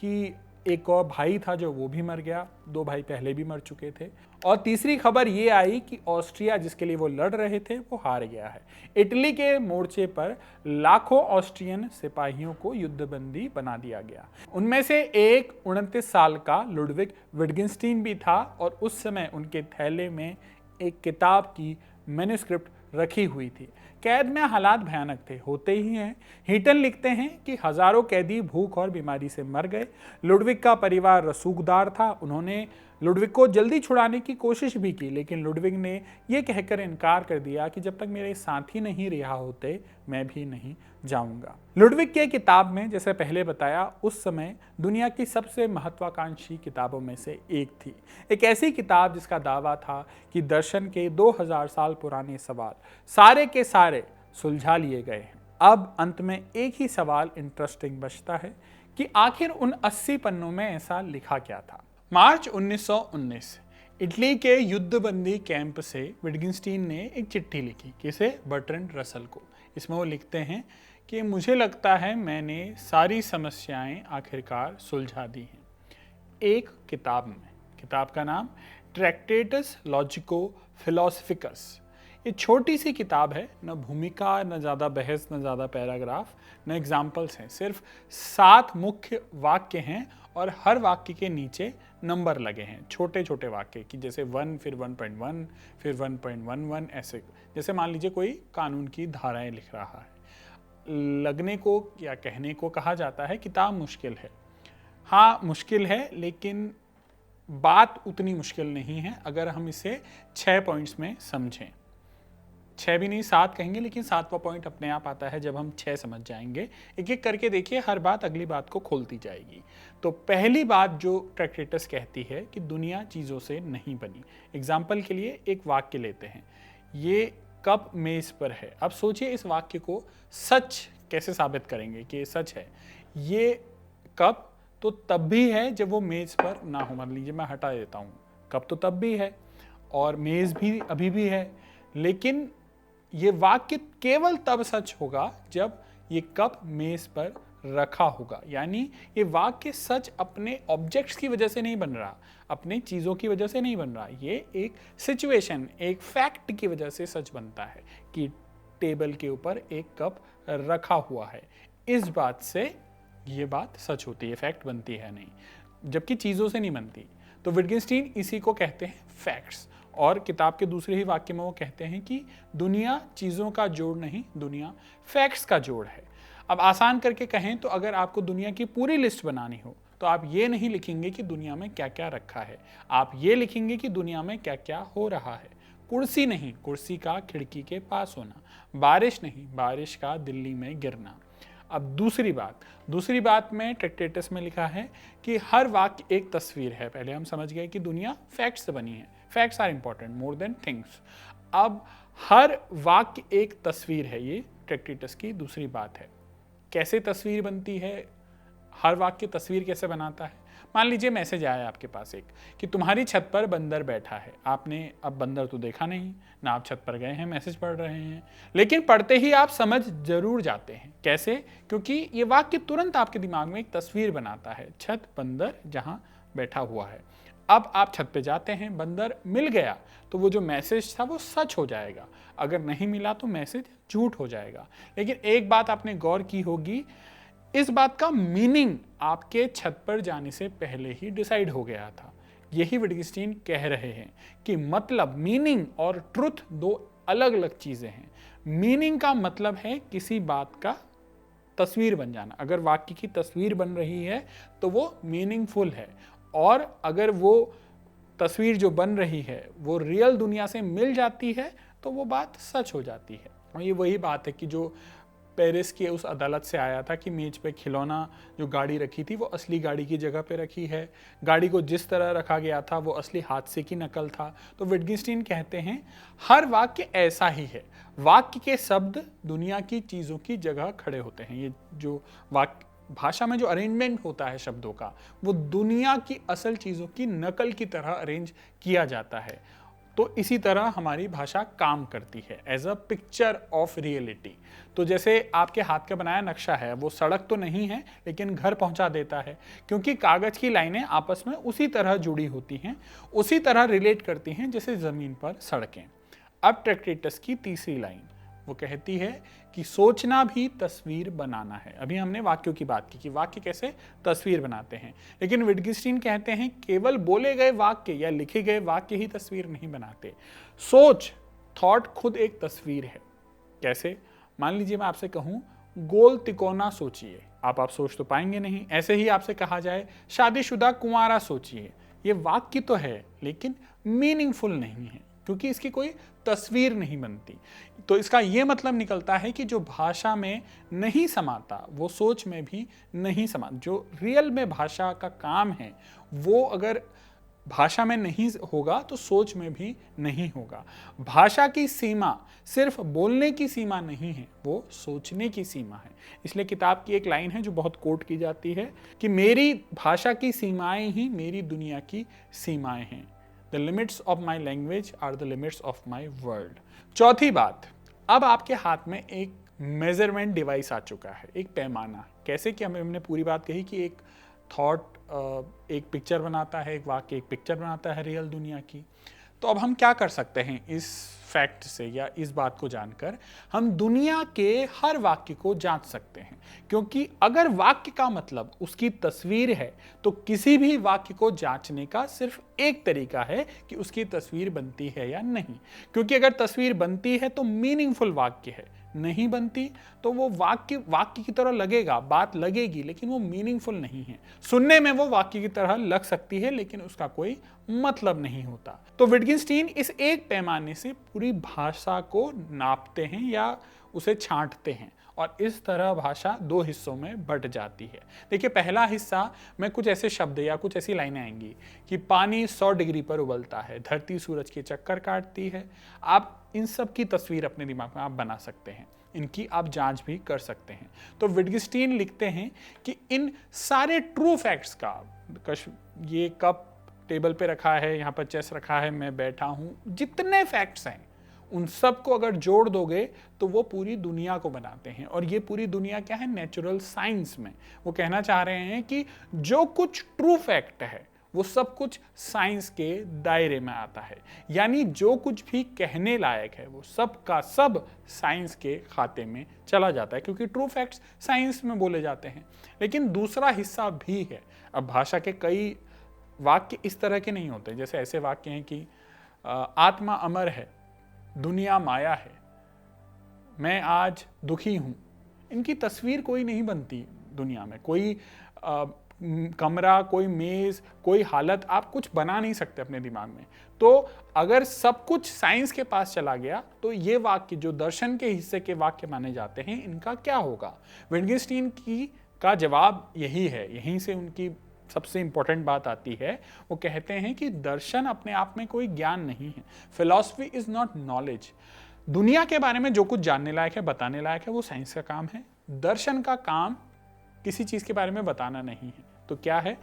कि एक और भाई था जो वो भी मर गया, 2 भाई पहले भी मर चुके थे। और तीसरी खबर ये आई कि ऑस्ट्रिया जिसके लिए वो लड़ रहे थे वो हार गया है। इटली के मोर्चे पर लाखों ऑस्ट्रियन सिपाहियों को युद्धबंदी बना दिया गया। उनमें से एक 29 साल का लुडविग विटगेन्स्टीन भी था और उस समय उनके थैले में एक किताब की मैन्युस्क्रिप्ट रखी हुई थी। कैद में हालात भयानक थे, होते ही हैं। हीटन लिखते हैं कि हजारों कैदी भूख और बीमारी से मर गए। लुडविग का परिवार रसूखदार था। उन्होंने लुडविग को जल्दी छुड़ाने की कोशिश भी की, लेकिन लुडविग ने यह कहकर इनकार कर दिया कि जब तक मेरे साथी नहीं रिहा होते मैं भी नहीं जाऊंगा। लुडविग के किताब में, जैसे पहले बताया, उस समय दुनिया की सबसे महत्वाकांक्षी किताबों में से एक थी। एक ऐसी किताब जिसका दावा था कि दर्शन के 2000 साल पुराने सवाल सारे के सारे सुलझा लिए गए हैं। अब अंत में एक ही सवाल इंटरेस्टिंग बचता है कि आखिर उन 80 पन्नों में ऐसा लिखा क्या था। मार्च 1919 इटली के युद्धबंदी कैंप से विटगेन्स्टीन ने एक चिट्ठी लिखी। किसे? बर्ट्रैंड रसल को। इसमें वो लिखते हैं कि मुझे लगता है मैंने सारी समस्याएं आखिरकार सुलझा दी हैं एक किताब में। किताब का नाम ट्रैक्टेटस लॉजिको फिलोसफिकस। ये छोटी सी किताब है, न भूमिका, न ज़्यादा बहस, न ज़्यादा पैराग्राफ, न एग्जाम्पल्स हैं। सिर्फ 7 मुख्य वाक्य हैं और हर वाक्य के नीचे नंबर लगे हैं, छोटे छोटे वाक्य की, जैसे 1, फिर 1.1, फिर 1.11, ऐसे। जैसे मान लीजिए कोई कानून की धाराएं लिख रहा है। लगने को या कहने को कहा जाता है किताब मुश्किल है। हाँ मुश्किल है, लेकिन बात उतनी मुश्किल नहीं है अगर हम इसे 6 पॉइंट्स में समझें। 6 भी नहीं, 7 कहेंगे, लेकिन 7वां पॉइंट अपने आप आता है जब हम 6 समझ जाएंगे। एक एक करके देखिए, हर बात अगली बात को खोलती जाएगी। तो पहली बात जो ट्रैक्टेटस कहती है कि दुनिया चीज़ों से नहीं बनी। एग्जाम्पल के लिए एक वाक्य लेते हैं, ये कप मेज पर है। अब सोचिए इस वाक्य को सच कैसे साबित करेंगे कि ये सच है। ये कप तो तब भी है जब वो मेज पर ना हो। मान लीजिए मैं हटा देता हूँ, कप तो तब भी है और मेज भी अभी भी है, लेकिन ये वाक्य केवल तब सच होगा जब ये कप मेज पर रखा होगा। यानी ये वाक्य सच अपने ऑब्जेक्ट्स की वजह से नहीं बन रहा, अपने चीज़ों की वजह से नहीं बन रहा। ये एक सिचुएशन, एक फैक्ट की वजह से सच बनता है कि टेबल के ऊपर एक कप रखा हुआ है। इस बात से ये बात सच होती है, फैक्ट बनती है नहीं, जबकि चीज़ों से नहीं बनती। तो विटगेन्स्टीन इसी को कहते हैं फैक्ट्स। और किताब के दूसरे ही वाक्य में वो कहते हैं कि दुनिया चीज़ों का जोड़ नहीं, दुनिया फैक्ट्स का जोड़ है। अब आसान करके कहें तो अगर आपको दुनिया की पूरी लिस्ट बनानी हो तो आप ये नहीं लिखेंगे कि दुनिया में क्या क्या रखा है, आप ये लिखेंगे कि दुनिया में क्या क्या हो रहा है। कुर्सी नहीं, कुर्सी का खिड़की के पास होना। बारिश नहीं, बारिश का दिल्ली में गिरना। अब दूसरी बात में ट्रैक्टेटस में लिखा है कि हर वाक्य एक तस्वीर है। पहले हम समझ गए कि दुनिया फैक्ट्स से बनी है, facts are important more than things. अब हर वाक्य एक तस्वीर है, ये ट्रैक्टेटस की दूसरी बात है। कैसे तस्वीर बनती है, हर वाक्य तस्वीर कैसे बनाता है? मान लीजिए मैसेज आया आपके पास एक कि तुम्हारी छत पर बंदर बैठा है। आपने अब बंदर तो देखा नहीं ना, आप छत पर गए हैं, मैसेज पढ़ रहे हैं, लेकिन पढ़ते ही आप समझ जरूर जाते हैं। कैसे? क्योंकि ये वाक्य तुरंत आपके दिमाग में एक तस्वीर बनाता है, छत, बंदर जहां बैठा हुआ है। अब आप छत पे जाते हैं, बंदर मिल गया तो वो जो मैसेज था वो सच हो जाएगा, अगर नहीं मिला तो मैसेज झूठ हो जाएगा। लेकिन एक बात आपने गौर की होगी, इस बात का मीनिंग आपके छत पर जाने से पहले ही डिसाइड हो गया था। यही विटगेन्स्टीन कह रहे हैं कि मतलब, मीनिंग और ट्रुथ दो अलग अलग चीजें हैं। मीनिंग का मतलब है किसी बात का तस्वीर बन जाना। अगर वाक्य की तस्वीर बन रही है तो वो मीनिंगफुल है, और अगर वो तस्वीर जो बन रही है वो रियल दुनिया से मिल जाती है तो वो बात सच हो जाती है। और ये वही बात है कि जो पेरिस की उस अदालत से आया था कि मेज पे खिलौना जो गाड़ी रखी थी वो असली गाड़ी की जगह पे रखी है, गाड़ी को जिस तरह रखा गया था वो असली हादसे की नकल था। तो विटगेन्स्टाइन कहते हैं हर वाक्य ऐसा ही है, वाक्य के शब्द दुनिया की चीज़ों की जगह खड़े होते हैं। ये जो वाक्य भाषा में जो अरेंजमेंट होता है शब्दों का, वो दुनिया की असल चीज़ों की नकल की तरह अरेंज किया जाता है। तो इसी तरह हमारी भाषा काम करती है as a picture of reality. तो जैसे आपके हाथ का बनाया नक्शा है, वो सड़क तो नहीं है लेकिन घर पहुंचा देता है, क्योंकि कागज की लाइनें आपस में उसी तरह जुड़ी होती हैं, उसी तरह रिलेट करती हैं जैसे जमीन पर सड़कें। अब ट्रैक्टेटस की तीसरी लाइन वो कहती है कि सोचना भी तस्वीर बनाना है। अभी हमने वाक्यों की बात की कि वाक्य कैसे तस्वीर बनाते हैं, लेकिन विटगेन्स्टाइन कहते हैं केवल बोले गए वाक्य या लिखे गए वाक्य ही तस्वीर नहीं बनाते। सोच, थॉट खुद एक तस्वीर है। कैसे? मान लीजिए मैं आपसे कहूं गोल तिकोना सोचिए, आप सोच तो पाएंगे नहीं। ऐसे ही आपसे कहा जाए शादीशुदा कुंवारा सोचिए, ये वाक्य तो है लेकिन मीनिंगफुल नहीं है, क्योंकि इसकी कोई तस्वीर नहीं बनती। तो इसका यह मतलब निकलता है कि जो भाषा में नहीं समाता वो सोच में भी नहीं समाता। जो रियल में भाषा का काम है वो अगर भाषा में नहीं होगा तो सोच में भी नहीं होगा। भाषा की सीमा सिर्फ बोलने की सीमा नहीं है, वो सोचने की सीमा है। इसलिए किताब की एक लाइन है जो बहुत कोट की जाती है कि मेरी भाषा की सीमाएं ही मेरी दुनिया की सीमाएं हैं। The limits of my language are the limits of my world। चौथी बात, अब आपके हाथ में एक मेजरमेंट डिवाइस आ चुका है, एक पैमाना। कैसे कि हमने पूरी बात कही कि एक थॉट एक पिक्चर बनाता है, एक वाक्य एक पिक्चर बनाता है रियल दुनिया की। तो अब हम क्या कर सकते हैं इस फैक्ट से या इस बात को जानकर? हम दुनिया के हर वाक्य को जांच सकते हैं, क्योंकि अगर वाक्य का मतलब उसकी तस्वीर है तो किसी भी वाक्य को जांचने का सिर्फ एक तरीका है कि उसकी तस्वीर बनती है या नहीं। क्योंकि अगर तस्वीर बनती है तो मीनिंगफुल वाक्य है, नहीं बनती तो वो वाक्य की तरह लगेगा, बात लगेगी लेकिन वो मीनिंगफुल नहीं है। सुनने में वो वाक्य की तरह लग सकती है लेकिन उसका कोई मतलब नहीं होता। तो विटगेन्स्टाइन इस एक पैमाने से पूरी भाषा को नापते हैं या उसे छांटते हैं, और इस तरह भाषा दो हिस्सों में बट जाती है। देखिए, पहला हिस्सा में कुछ ऐसे शब्द या कुछ ऐसी लाइनें आएंगी कि पानी 100 डिग्री पर उबलता है, धरती सूरज के चक्कर काटती है। आप इन सब की तस्वीर अपने दिमाग में आप बना सकते हैं, इनकी आप जांच भी कर सकते हैं। तो विटगेन्स्टाइन लिखते हैं कि इन सारे ट्रू फैक्ट्स का, ये कप टेबल पे रखा है, यहाँ पर चेस रखा है, मैं बैठा हूँ, जितने फैक्ट्स हैं उन सब को अगर जोड़ दोगे तो वो पूरी दुनिया को बनाते हैं। और ये पूरी दुनिया क्या है? नेचुरल साइंस में वो कहना चाह रहे हैं कि जो कुछ ट्रू फैक्ट है वो सब कुछ साइंस के दायरे में आता है। यानी जो कुछ भी कहने लायक है वो सब का सब साइंस के खाते में चला जाता है, क्योंकि ट्रू फैक्ट्स साइंस में बोले जाते हैं। लेकिन दूसरा हिस्सा भी है। अब भाषा के कई वाक्य इस तरह के नहीं होते, जैसे ऐसे वाक्य हैं कि आत्मा अमर है, दुनिया माया है, मैं आज दुखी हूं। इनकी तस्वीर कोई नहीं बनती दुनिया में। कोई कमरा, कोई मेज, कोई हालत आप कुछ बना नहीं सकते अपने दिमाग में। तो अगर सब कुछ साइंस के पास चला गया तो ये वाक्य जो दर्शन के हिस्से के वाक्य माने जाते हैं, इनका क्या होगा? विटगेन्स्टाइन का जवाब यही है। यहीं से उनकी सबसे इंपॉर्टेंट बात आती है। वो कहते हैं कि दर्शन अपने आप में कोई ज्ञान नहीं है। Philosophy is not knowledge. दुनिया के बारे में जो कुछ जानने लायक है, बताने लायक है, वो साइंस का काम है। दर्शन का काम किसी चीज के बारे में बताना नहीं है। तो क्या है?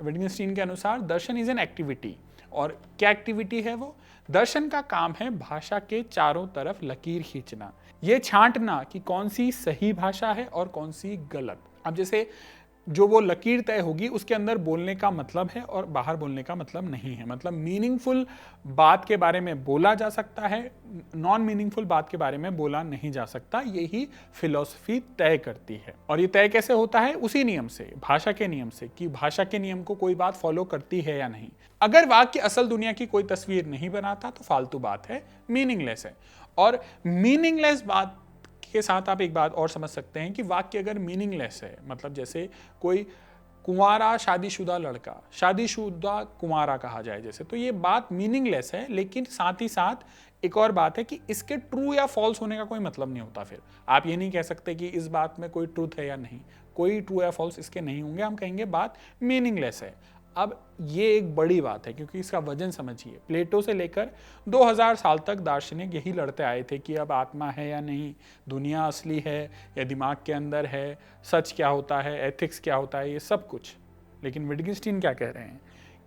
विटगेन्स्टाइन के अनुसार दर्शन इज एन एक्टिविटी। और क्या एक्टिविटी है वो? दर्शन का काम है भाषा के चारों तरफ लकीर खींचना, ये छांटना कि कौन सी सही भाषा है और कौन सी गलत। अब जैसे जो वो लकीर तय होगी उसके अंदर बोलने का मतलब है और बाहर बोलने का मतलब नहीं है। मतलब मीनिंगफुल बात के बारे में बोला जा सकता है, नॉन मीनिंगफुल बात के बारे में बोला नहीं जा सकता। यही फिलॉसफी तय करती है। और ये तय कैसे होता है? उसी नियम से, भाषा के नियम से, कि भाषा के नियम को कोई बात फॉलो करती है या नहीं। अगर वाक्य असल दुनिया की कोई तस्वीर नहीं बनाता तो फालतू बात है, मीनिंगलेस है। और मीनिंगलेस बात के साथ आप एक बात और समझ सकते हैं कि वाक्य अगर मीनिंगलेस है, मतलब जैसे कोई कुंवारा शादीशुदा लड़का शादीशुदा कुंवारा कहा जाए जैसे, तो ये बात मीनिंगलेस है। लेकिन साथ ही साथ एक और बात है कि इसके ट्रू या फॉल्स होने का कोई मतलब नहीं होता। फिर आप ये नहीं कह सकते कि इस बात में कोई ट्रूथ है या नहीं, कोई ट्रू या फॉल्स इसके नहीं होंगे। हम कहेंगे बात मीनिंगलेस है। अब ये एक बड़ी बात है क्योंकि इसका वजन समझिए। प्लेटो से लेकर 2000 साल तक दार्शनिक यही लड़ते आए थे कि अब आत्मा है या नहीं, दुनिया असली है या दिमाग के अंदर है, सच क्या होता है, एथिक्स क्या होता है, ये सब कुछ। लेकिन विटगेन्स्टाइन क्या कह रहे हैं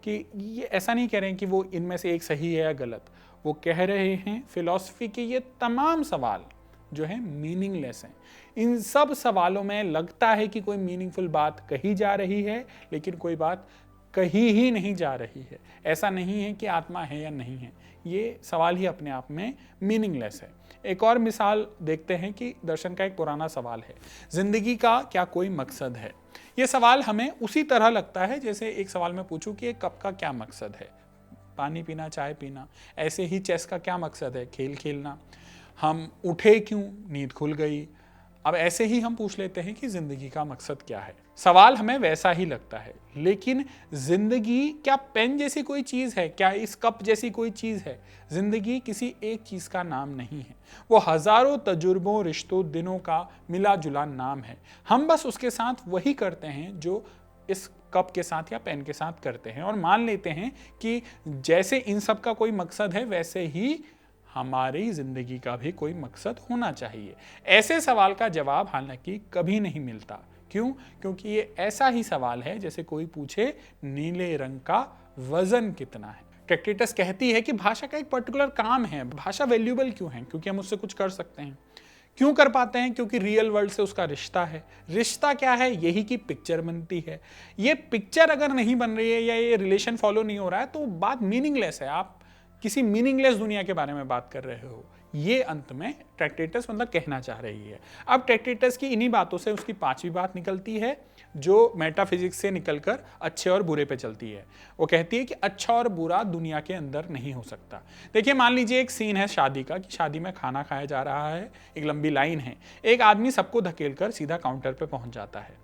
कि ये ऐसा नहीं कह रहे हैं कि वो इनमें से एक सही है या गलत। वो कह रहे हैं फिलॉसफी के ये तमाम सवाल जो है मीनिंगलेस हैं। इन सब सवालों में लगता है कि कोई मीनिंगफुल बात कही जा रही है, लेकिन कोई बात कहीं ही नहीं जा रही है। ऐसा नहीं है कि आत्मा है या नहीं है, ये सवाल ही अपने आप में मीनिंगलेस है। एक और मिसाल देखते हैं कि दर्शन का एक पुराना सवाल है, जिंदगी का क्या कोई मकसद है। ये सवाल हमें उसी तरह लगता है जैसे एक सवाल में पूछूं कि एक कप का क्या मकसद है, पानी पीना, चाय पीना। ऐसे ही चेस का क्या मकसद है, खेल खेलना। हम उठे क्यों, नींद खुल गई। अब ऐसे ही हम पूछ लेते हैं कि जिंदगी का मकसद क्या है। सवाल हमें वैसा ही लगता है। लेकिन जिंदगी क्या पेन जैसी कोई चीज है, क्या इस कप जैसी कोई चीज है? जिंदगी किसी एक चीज का नाम नहीं है, वो हजारों तजुर्बों, रिश्तों, दिनों का मिला जुला नाम है। हम बस उसके साथ वही करते हैं जो इस कप के साथ या पेन के साथ करते हैं, और मान लेते हैं कि जैसे इन सब का कोई मकसद है वैसे ही हमारी जिंदगी का भी कोई मकसद होना चाहिए। ऐसे सवाल का जवाब हालांकि कभी नहीं मिलता। क्यों? क्योंकि ये ऐसा ही सवाल है जैसे कोई पूछे नीले रंग का वजन कितना है। ट्रैक्टेटस कहती है कि भाषा का एक पर्टिकुलर काम है। भाषा वैल्यूएबल क्यों है? क्योंकि हम उससे कुछ कर सकते हैं। क्यों कर पाते हैं? क्योंकि रियल वर्ल्ड से उसका रिश्ता है। रिश्ता क्या है? यही कि पिक्चर बनती है। ये पिक्चर अगर नहीं बन रही है या ये रिलेशन फॉलो नहीं हो रहा है तो बात मीनिंगलेस है। आप किसी मीनिंगलेस दुनिया के बारे में बात कर रहे हो, ये अंत में ट्रैक्टेटस मतलब कहना चाह रही है। अब ट्रैक्टेटस की इन्हीं बातों से उसकी पांचवी बात निकलती है जो मेटाफिजिक्स से निकलकर अच्छे और बुरे पे चलती है। वो कहती है कि अच्छा और बुरा दुनिया के अंदर नहीं हो सकता। देखिए, मान लीजिए एक सीन है शादी का, कि शादी में खाना खाया जा रहा है, एक लंबी लाइन है, एक आदमी सबको धकेलकर सीधा काउंटर पे पहुंच जाता है।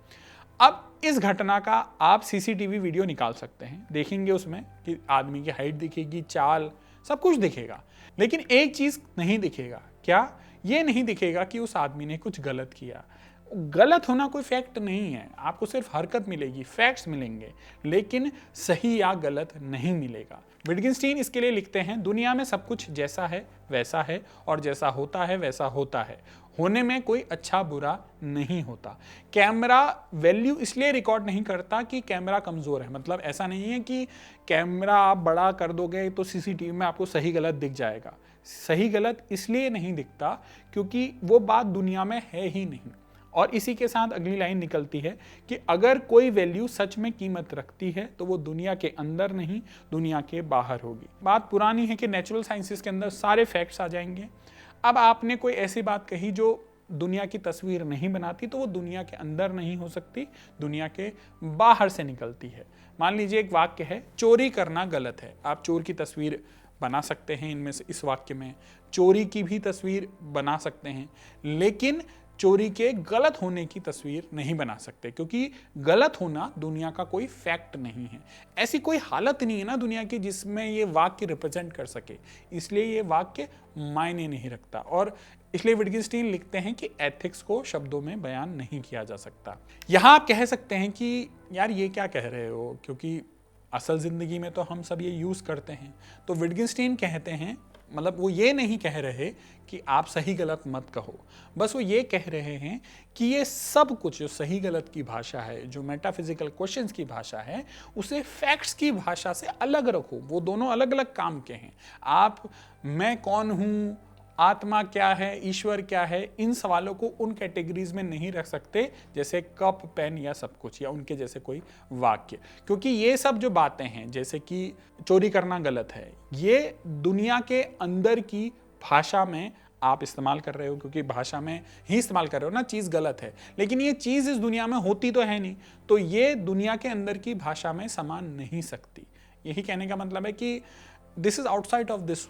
अब इस घटना का आप सीसीटीवी वीडियो निकाल सकते हैं, देखेंगे उसमें कि आदमी की हाइट दिखेगी, चाल, सब कुछ दिखेगा। लेकिन एक चीज नहीं दिखेगा। क्या? ये नहीं दिखेगा कि उस आदमी ने कुछ गलत किया। गलत होना कोई फैक्ट नहीं है, आपको सिर्फ हरकत मिलेगी, फैक्ट्स मिलेंगे, लेकिन सही या गलत नहीं मिलेगा। विटगेन्स्टाइन इसके लिए लिखते हैं, दुनिया में सब कुछ जैसा है वैसा है, और जैसा होता है वैसा होता है। होने में कोई अच्छा बुरा नहीं होता। कैमरा वैल्यू इसलिए रिकॉर्ड नहीं करता कि कैमरा कमजोर है। मतलब ऐसा नहीं है कि कैमरा आप बड़ा कर दोगे तो सीसीटीवी में आपको सही गलत दिख जाएगा। सही गलत इसलिए नहीं दिखता क्योंकि वो बात दुनिया में है ही नहीं। और इसी के साथ अगली लाइन निकलती है कि अगर कोई वैल्यू सच में कीमत रखती है तो वो दुनिया के अंदर नहीं, दुनिया के बाहर होगी। बात पुरानी है कि नेचुरल साइंसेस के अंदर सारे फैक्ट्स आ जाएंगे। अब आपने कोई ऐसी बात कही जो दुनिया की तस्वीर नहीं बनाती, तो वो दुनिया के अंदर नहीं हो सकती, दुनिया के बाहर से निकलती है। मान लीजिए एक वाक्य है, चोरी करना गलत है। आप चोर की तस्वीर बना सकते हैं, इनमें से इस वाक्य में चोरी की भी तस्वीर बना सकते हैं, लेकिन चोरी के गलत होने की तस्वीर नहीं बना सकते, क्योंकि गलत होना दुनिया का कोई फैक्ट नहीं है। ऐसी कोई हालत नहीं है ना दुनिया की जिसमें ये वाक्य रिप्रेजेंट कर सके, इसलिए ये वाक्य मायने नहीं रखता। और इसलिए विटगेन्स्टाइन लिखते हैं कि एथिक्स को शब्दों में बयान नहीं किया जा सकता। यहां आप कह सकते हैं कि यार ये क्या कह रहे हो, क्योंकि असल जिंदगी में तो हम सब ये यूज करते हैं। तो विटगेन्स्टाइन कहते हैं, मतलब वो ये नहीं कह रहे कि आप सही गलत मत कहो, बस वो ये कह रहे हैं कि ये सब कुछ जो सही गलत की भाषा है, जो मेटाफिजिकल क्वेश्चंस की भाषा है, उसे फैक्ट्स की भाषा से अलग रखो। वो दोनों अलग अलग काम के हैं। आप मैं कौन हूँ आत्मा क्या है, ईश्वर क्या है, इन सवालों को उन कैटेगरीज में नहीं रख सकते जैसे कप, पेन या सब कुछ, या उनके जैसे कोई वाक्य। क्योंकि ये सब जो बातें हैं, जैसे कि चोरी करना गलत है, ये दुनिया के अंदर की भाषा में आप इस्तेमाल कर रहे हो, क्योंकि भाषा में ही इस्तेमाल कर रहे हो ना, चीज़ गलत है, लेकिन ये चीज़ इस दुनिया में होती तो है नहीं, तो ये दुनिया के अंदर की भाषा में समा नहीं सकती। यही कहने का मतलब है कि this is outside of this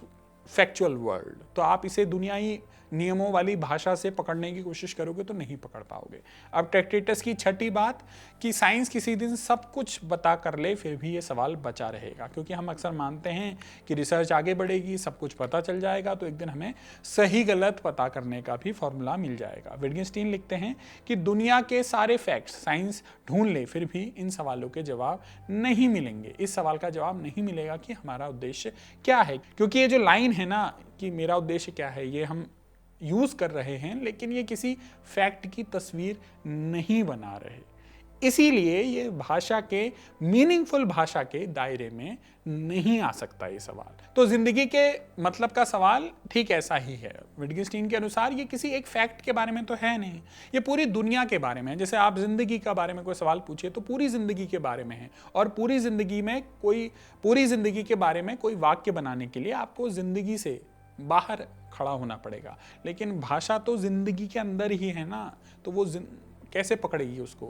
factual world. तो आप इसे दुनियाई नियमों वाली भाषा से पकड़ने की कोशिश करोगे तो नहीं पकड़ पाओगे। अब टैक्टिटस की छठी बात कि साइंस किसी दिन सब कुछ बता कर ले, फिर भी ये सवाल बचा रहेगा, क्योंकि हम अक्सर मानते हैं कि रिसर्च आगे बढ़ेगी, सब कुछ पता चल जाएगा, तो एक दिन हमें सही गलत पता करने का भी फॉर्मूला मिल जाएगा। विटगेनस्टीन लिखते हैं कि दुनिया के सारे फैक्ट्स साइंस ढूंढ ले, फिर भी इन सवालों के जवाब नहीं मिलेंगे। इस सवाल का जवाब नहीं मिलेगा कि हमारा उद्देश्य क्या है, क्योंकि ये जो लाइन है ना कि मेरा उद्देश्य क्या है, ये हम यूज कर रहे हैं, लेकिन ये किसी फैक्ट की तस्वीर नहीं बना रहे। इसीलिए ये भाषा के, मीनिंगफुल भाषा के दायरे में नहीं आ सकता ये सवाल। तो जिंदगी के मतलब का सवाल ठीक ऐसा ही है। विटगेनस्टीन के अनुसार ये किसी एक फैक्ट के बारे में तो है नहीं, ये पूरी दुनिया के बारे में है। जैसे आप जिंदगी के बारे में कोई सवाल पूछिए तो पूरी जिंदगी के बारे में है, और पूरी जिंदगी के बारे में कोई वाक्य बनाने के लिए आपको जिंदगी से बाहर खड़ा होना पड़ेगा। लेकिन भाषा तो जिंदगी के अंदर ही है ना, तो वो कैसे पकड़ेगी उसको,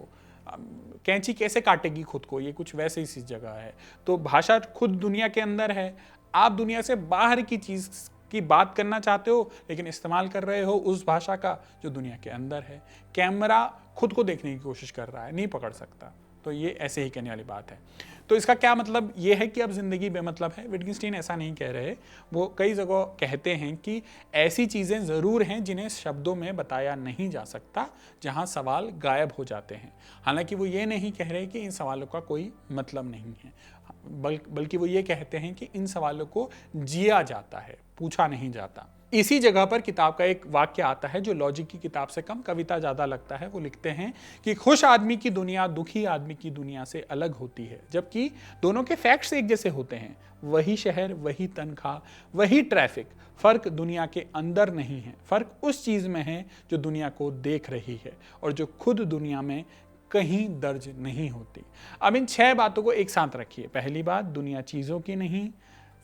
कैंची कैसे काटेगी खुद को, ये कुछ वैसे ही सी जगह है। तो भाषा खुद दुनिया के अंदर है, आप दुनिया से बाहर की चीज की बात करना चाहते हो, लेकिन इस्तेमाल कर रहे हो उस भाषा का जो दुनिया के अंदर है। कैमरा खुद को देखने की कोशिश कर रहा है, नहीं पकड़ सकता। तो ये ऐसे ही कहने वाली बात है। तो इसका क्या मतलब ये है कि अब जिंदगी बेमतलब है? विटगेनस्टीन ऐसा नहीं कह रहे। वो कई जगह कहते हैं कि ऐसी चीज़ें ज़रूर हैं जिन्हें शब्दों में बताया नहीं जा सकता, जहां सवाल गायब हो जाते हैं। हालांकि वो ये नहीं कह रहे कि इन सवालों का कोई मतलब नहीं है, बल्कि वो ये कहते हैं कि इन सवालों को जिया जाता है, पूछा नहीं जाता। इसी जगह पर किताब का एक वाक्य आता है जो लॉजिक की किताब से कम कविता ज़्यादा लगता है। वो लिखते हैं कि खुश आदमी की दुनिया दुखी आदमी की दुनिया से अलग होती है, जबकि दोनों के फैक्ट्स एक जैसे होते हैं। वही शहर, वही तनख्वाह, वही ट्रैफिक, फ़र्क दुनिया के अंदर नहीं है, फ़र्क उस चीज़ में है जो दुनिया को देख रही है और जो खुद दुनिया में कहीं दर्ज नहीं होती। अब इन 6 बातों को एक साथ रखिए। पहली बात, दुनिया चीज़ों की नहीं,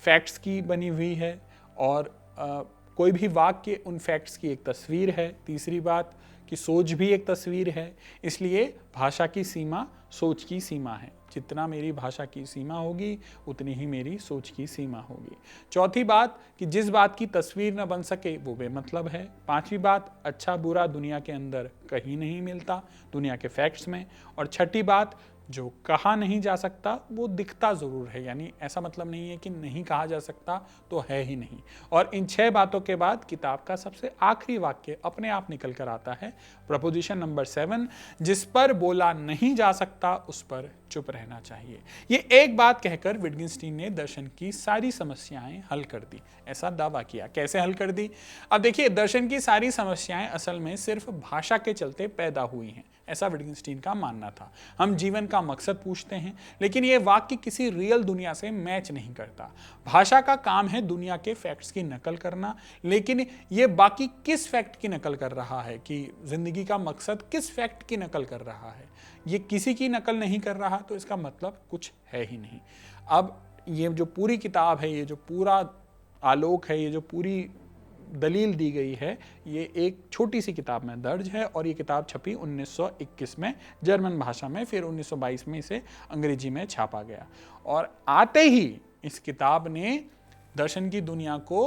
फैक्ट्स की बनी हुई है, और कोई भी वाक्य उन फैक्ट्स की एक तस्वीर है। तीसरी बात कि सोच भी एक तस्वीर है, इसलिए भाषा की सीमा सोच की सीमा है। जितना मेरी भाषा की सीमा होगी उतनी ही मेरी सोच की सीमा होगी। चौथी बात कि जिस बात की तस्वीर न बन सके वो बेमतलब है। पांचवी बात, अच्छा बुरा दुनिया के अंदर कहीं नहीं मिलता, दुनिया के फैक्ट्स में। और छठी बात, जो कहा नहीं जा सकता वो दिखता ज़रूर है, यानी ऐसा मतलब नहीं है कि नहीं कहा जा सकता तो है ही नहीं। और इन 6 बातों के बाद किताब का सबसे आखिरी वाक्य अपने आप निकल कर आता है, प्रपोजिशन नंबर 7, जिस पर बोला नहीं जा सकता उस पर चुप रहना चाहिए। ये एक बात कहकर विटगेनस्टीन ने दर्शन की सारी समस्याएं हल कर दी, ऐसा दावा किया। कैसे हल कर दी? अब देखिए, दर्शन की सारी समस्याएं असल में सिर्फ भाषा के चलते पैदा हुई हैं, ऐसा विटगेनस्टीन का मानना था। हम जीवन का मकसद पूछते हैं, लेकिन यह वाक्य किसी रियल दुनिया से मैच नहीं करता। भाषा का काम है दुनिया के फैक्ट्स की नकल करना, लेकिन यह बाकी किस फैक्ट की नकल कर रहा है, कि जिंदगी का मकसद किस फैक्ट की नकल कर रहा है? ये किसी की नकल नहीं कर रहा, तो इसका मतलब कुछ है ही नहीं। अब ये जो पूरी किताब है, ये जो पूरा आलोक है, ये जो पूरी दलील दी गई है, ये एक छोटी सी किताब में दर्ज है, और ये किताब छपी 1921 में जर्मन भाषा में, फिर 1922 में इसे अंग्रेजी में छापा गया। और आते ही इस किताब ने दर्शन की दुनिया को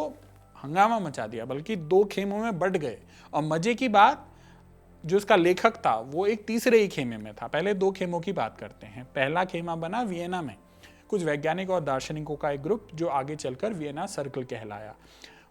हंगामा मचा दिया, बल्कि 2 खेमों में बंट गए। और मजे की बात, जो इसका लेखक था वो एक तीसरे ही खेमे में था। पहले 2 खेमों की बात करते हैं। पहला खेमा बना वियना में, कुछ वैज्ञानिक और दार्शनिकों का एक ग्रुप, जो आगे चलकर वियना सर्कल कहलाया।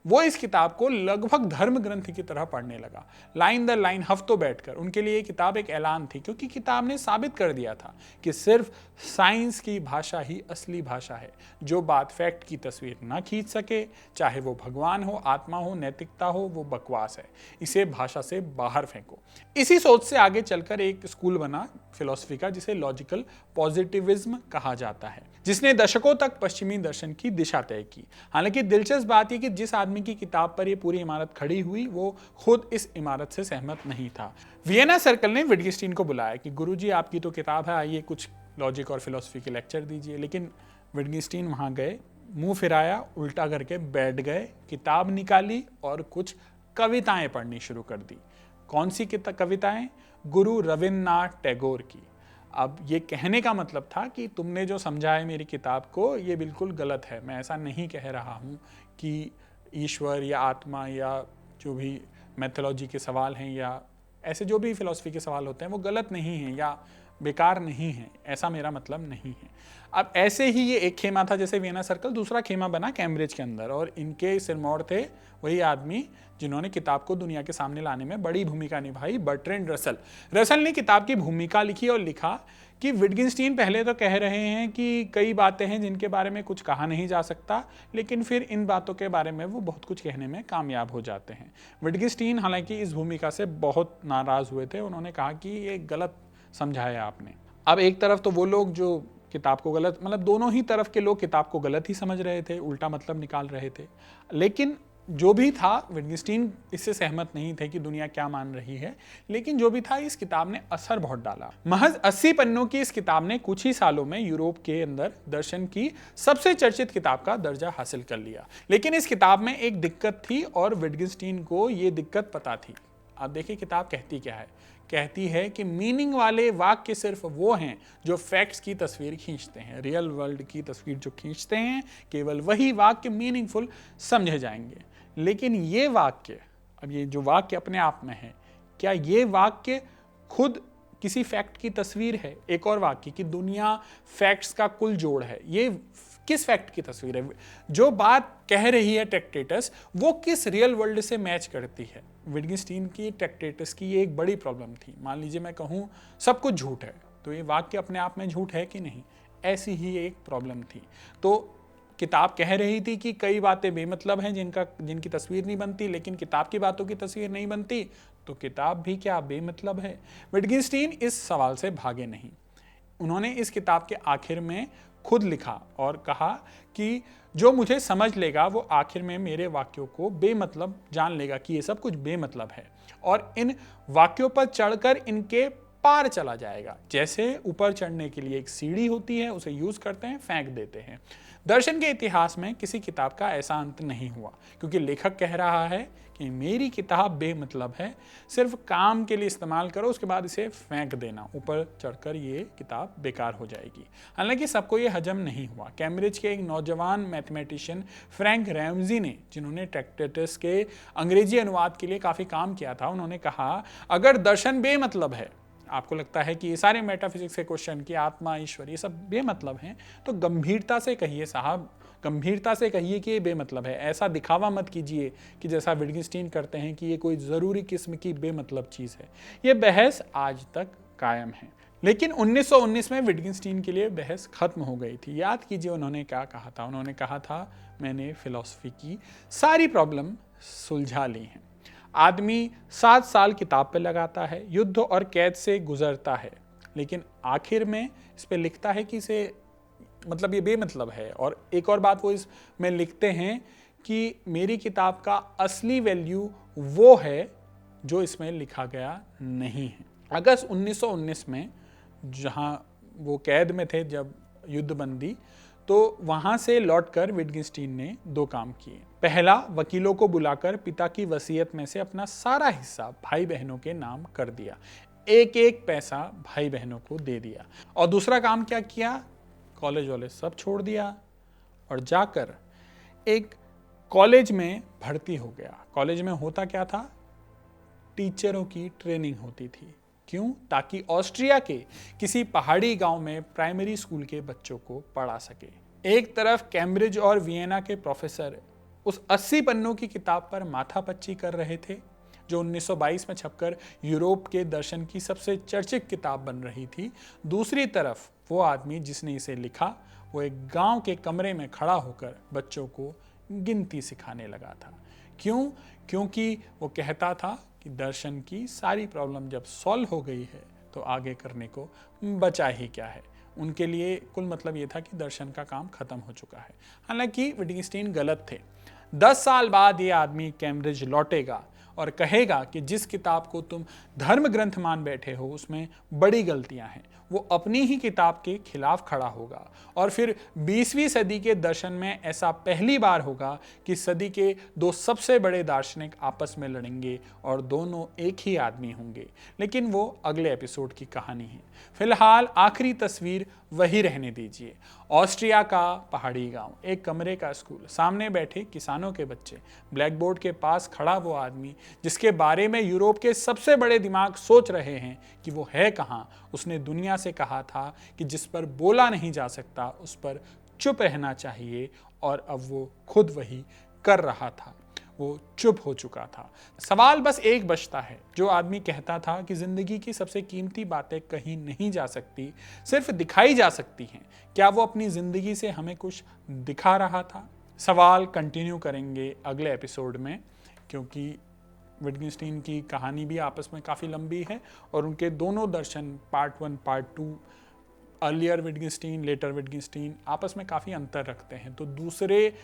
वो इस किताब को लगभग धर्म ग्रंथ की तरह पढ़ने लगा, लाइन दर लाइन, हफ्तों बैठकर। उनके लिए ये किताब एक ऐलान थी, क्योंकि किताब ने साबित कर दिया था कि सिर्फ साइंस की भाषा ही असली भाषा है। जो बात फैक्ट की तस्वीर ना खींच सके, चाहे वो भगवान हो, आत्मा हो, नैतिकता हो, वो बकवास है। इसे भाषा से बाहर फेंको। इसी सोच से आगे चलकर एक स्कूल बना फिलॉसफी का, जिसे लॉजिकल पॉजिटिविज्म कहा जाता है, जिसने दशकों तक पश्चिमी दर्शन की दिशा तय की। हालांकि दिलचस्प बात यह कि जिस आदमी आदमी की किताब पर ये पूरी इमारत खड़ी हुई, वो खुद इस इमारत से सहमत नहीं था। वियना सर्कल ने विटगेस्टाइन को बुलाया कि गुरुजी आपकी तो किताब है, आइए कुछ लॉजिक और फिलॉसफी के लेक्चर दीजिए। लेकिन विटगेस्टाइन वहाँ गए, मुंह फिराया, उल्टा करके बैठ गए, किताब निकाली और कुछ कविताएं पढ़नी शुरू कर दी। कौन सी कविताएं? गुरु रविन्द्रनाथ टैगोर की। अब ये कहने का मतलब था कि तुमने जो समझा है मेरी किताब को, ये बिल्कुल गलत है। मैं ऐसा नहीं कह रहा हूँ कि ईश्वर या आत्मा या जो भी मैथोलॉजी के सवाल हैं या ऐसे जो भी फिलॉसफी के सवाल होते हैं वो गलत नहीं हैं या बेकार नहीं है, ऐसा मेरा मतलब नहीं है। अब ऐसे ही ये एक खेमा था जैसे वियना सर्कल, दूसरा खेमा बना कैम्ब्रिज के अंदर, और इनके सिरमौर थे वही आदमी जिन्होंने किताब को दुनिया के सामने लाने में बड़ी भूमिका निभाई, बर्ट्रैंड रसल। रसल ने किताब की भूमिका लिखी और लिखा कि विटगेस्टाइन पहले तो कह रहे हैं कि कई बातें हैं जिनके बारे में कुछ कहा नहीं जा सकता, लेकिन फिर इन बातों के बारे में वो बहुत कुछ कहने में कामयाब हो जाते हैं। विटगेस्टाइन हालांकि इस भूमिका से बहुत नाराज हुए थे, उन्होंने कहा कि ये गलत समझाया आपने। अब एक तरफ तो वो लोग जो किताब को गलत, मतलब दोनों ही तरफ के लोग किताब को गलत ही समझ रहे थे, उल्टा मतलब निकाल रहे थे, लेकिन जो भी था विटगेस्टाइन इससे सहमत नहीं थे कि दुनिया क्या मान रही है। लेकिन जो भी था, इस किताब ने असर बहुत डाला। महज 80 पन्नों की इस किताब ने कुछ ही सालों में यूरोप के अंदर दर्शन की सबसे चर्चित किताब का दर्जा हासिल कर लिया। लेकिन इस किताब में एक दिक्कत थी और विटगेस्टाइन को ये दिक्कत पता थी। अब देखिए किताब कहती क्या है। कहती है कि मीनिंग वाले वाक्य सिर्फ वो हैं जो फैक्ट्स की तस्वीर खींचते हैं, रियल वर्ल्ड की तस्वीर जो खींचते हैं, केवल वही वाक्य मीनिंगफुल समझे जाएंगे। लेकिन ये वाक्य, अब ये जो वाक्य अपने आप में है, क्या ये वाक्य खुद किसी फैक्ट की तस्वीर है? एक और वाक्य कि दुनिया फैक्ट्स का कुल जोड़ है, ये किस फैक्ट की तस्वीर है? जो बात कह रही है ट्रैक्टेटस, वो किस रियल वर्ल्ड से मैच करती है? विटगेस्टाइन की ट्रैक्टेटस की ये एक बड़ी प्रॉब्लम थी। मान लीजिए मैं कहूँ सब कुछ झूठ है, तो ये वाक्य अपने आप में झूठ है कि नहीं? ऐसी ही एक प्रॉब्लम थी। तो किताब कह रही थी कि कई बातें बेमतलब हैं जिनकी तस्वीर नहीं बनती, लेकिन किताब की बातों की तस्वीर नहीं बनती, तो किताब भी क्या बेमतलब है? विटगेस्टाइन इस सवाल से भागे नहीं। उन्होंने इस किताब के आखिर में खुद लिखा और कहा कि जो मुझे समझ लेगा वो आखिर में मेरे वाक्यों को बेमतलब जान लेगा कि ये सब कुछ बेमतलब है, और इन वाक्यों पर चढ़कर इनके पार चला जाएगा। जैसे ऊपर चढ़ने के लिए एक सीढ़ी होती है, उसे यूज करते हैं, फेंक देते हैं। दर्शन के इतिहास में किसी किताब का ऐसा अंत नहीं हुआ, क्योंकि लेखक कह रहा है कि मेरी किताब बेमतलब है, सिर्फ काम के लिए इस्तेमाल करो, उसके बाद इसे फेंक देना, ऊपर चढ़कर ये किताब बेकार हो जाएगी। हालांकि सबको ये हजम नहीं हुआ। कैम्ब्रिज के एक नौजवान मैथमेटिशियन फ्रैंक रैमजी ने, जिन्होंने ट्रैक्टेटस के अंग्रेजी अनुवाद के लिए काफ़ी काम किया था, उन्होंने कहा अगर दर्शन बेमतलब है, आपको लगता है कि ये सारे मेटाफिजिक्स के क्वेश्चन की आत्मा, ईश्वर, ये सब बेमतलब हैं, तो गंभीरता से कहिए साहब, गंभीरता से कहिए कि ये बेमतलब है। ऐसा दिखावा मत कीजिए कि जैसा विटगेस्टाइन करते हैं कि ये कोई ज़रूरी किस्म की बेमतलब चीज़ है। ये बहस आज तक कायम है। लेकिन 1919 में विटगेस्टाइन के लिए बहस खत्म हो गई थी। याद कीजिए उन्होंने क्या कहा था। उन्होंने कहा था मैंने फिलॉसफी की सारी प्रॉब्लम सुलझा ली हैं। आदमी 7 साल किताब पे लगाता है, युद्ध और कैद से गुजरता है, लेकिन आखिर में इस पे लिखता है कि इसे मतलब ये बेमतलब है। और एक और बात वो इसमें लिखते हैं कि मेरी किताब का असली वैल्यू वो है जो इसमें लिखा गया नहीं है। अगस्त 1919 में जहाँ वो कैद में थे जब युद्ध बंदी, तो वहाँ से लौटकर विटगेस्टाइन ने 2 काम किए। पहला, वकीलों को बुलाकर पिता की वसीयत में से अपना सारा हिस्सा भाई बहनों के नाम कर दिया, एक एक पैसा भाई बहनों को दे दिया। और दूसरा काम क्या किया? कॉलेज वाले सब छोड़ दिया और जाकर एक कॉलेज में भर्ती हो गया। कॉलेज में होता क्या था? टीचरों की ट्रेनिंग होती थी। क्यों? ताकि ऑस्ट्रिया के किसी पहाड़ी गांव में प्राइमरी स्कूल के बच्चों को पढ़ा सके। एक तरफ कैम्ब्रिज और वियना के प्रोफेसर उस 80 पन्नों की किताब पर माथापच्ची कर रहे थे जो 1922 में छपकर यूरोप के दर्शन की सबसे चर्चित किताब बन रही थी। दूसरी तरफ वो आदमी जिसने इसे लिखा, वो एक गांव के कमरे में खड़ा होकर बच्चों को गिनती सिखाने लगा था। क्यों? क्योंकि वो कहता था कि दर्शन की सारी प्रॉब्लम जब सॉल्व हो गई है तो आगे करने को बचा ही क्या है। उनके लिए कुल मतलब ये था कि दर्शन का काम खत्म हो चुका है। हालांकि विटगेस्टाइन गलत थे। 10 साल बाद ये आदमी कैम्ब्रिज लौटेगा और कहेगा कि जिस किताब को तुम धर्म ग्रंथ मान बैठे हो उसमें बड़ी गलतियां हैं। वो अपनी ही किताब के खिलाफ खड़ा होगा और फिर 20वीं सदी के दर्शन में ऐसा पहली बार होगा कि सदी के दो सबसे बड़े दार्शनिक आपस में लड़ेंगे और दोनों एक ही आदमी होंगे। लेकिन वो अगले एपिसोड की कहानी है। फिलहाल आखिरी तस्वीर वही रहने दीजिए। ऑस्ट्रिया का पहाड़ी गांव, एक कमरे का स्कूल, सामने बैठे किसानों के बच्चे, ब्लैक बोर्ड के पास खड़ा वो आदमी जिसके बारे में यूरोप के सबसे बड़े दिमाग सोच रहे हैं कि वो है कहाँ। उसने दुनिया से कहा था कि जिस पर बोला नहीं जा सकता उस पर चुप रहना चाहिए, और अब वो खुद वही कर रहा था। वो चुप हो चुका था। सवाल बस एक बचता है। जो आदमी कहता था कि जिंदगी की सबसे कीमती बातें कहीं नहीं जा सकती, सिर्फ दिखाई जा सकती हैं, क्या वो अपनी जिंदगी से हमें कुछ दिखा रहा था? सवाल कंटिन्यू करेंगे अगले एपिसोड में, क्योंकि विटगेन्स्टाइन की कहानी भी आपस में काफ़ी लंबी है और उनके दोनों दर्शन पार्ट 1 पार्ट 2, अर्लियर विटगेन्स्टाइन लेटर विटगेन्स्टाइन, आपस में काफ़ी अंतर रखते हैं। तो दूसरे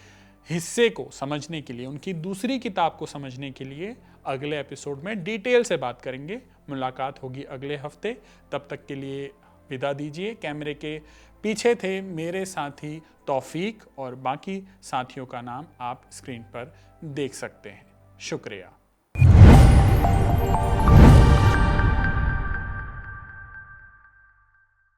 हिस्से को समझने के लिए, उनकी दूसरी किताब को समझने के लिए अगले एपिसोड में डिटेल से बात करेंगे। मुलाकात होगी अगले हफ्ते। तब तक के लिए विदा दीजिए। कैमरे के पीछे थे मेरे साथी तौफीक और बाकी साथियों का नाम आप स्क्रीन पर देख सकते हैं। शुक्रिया।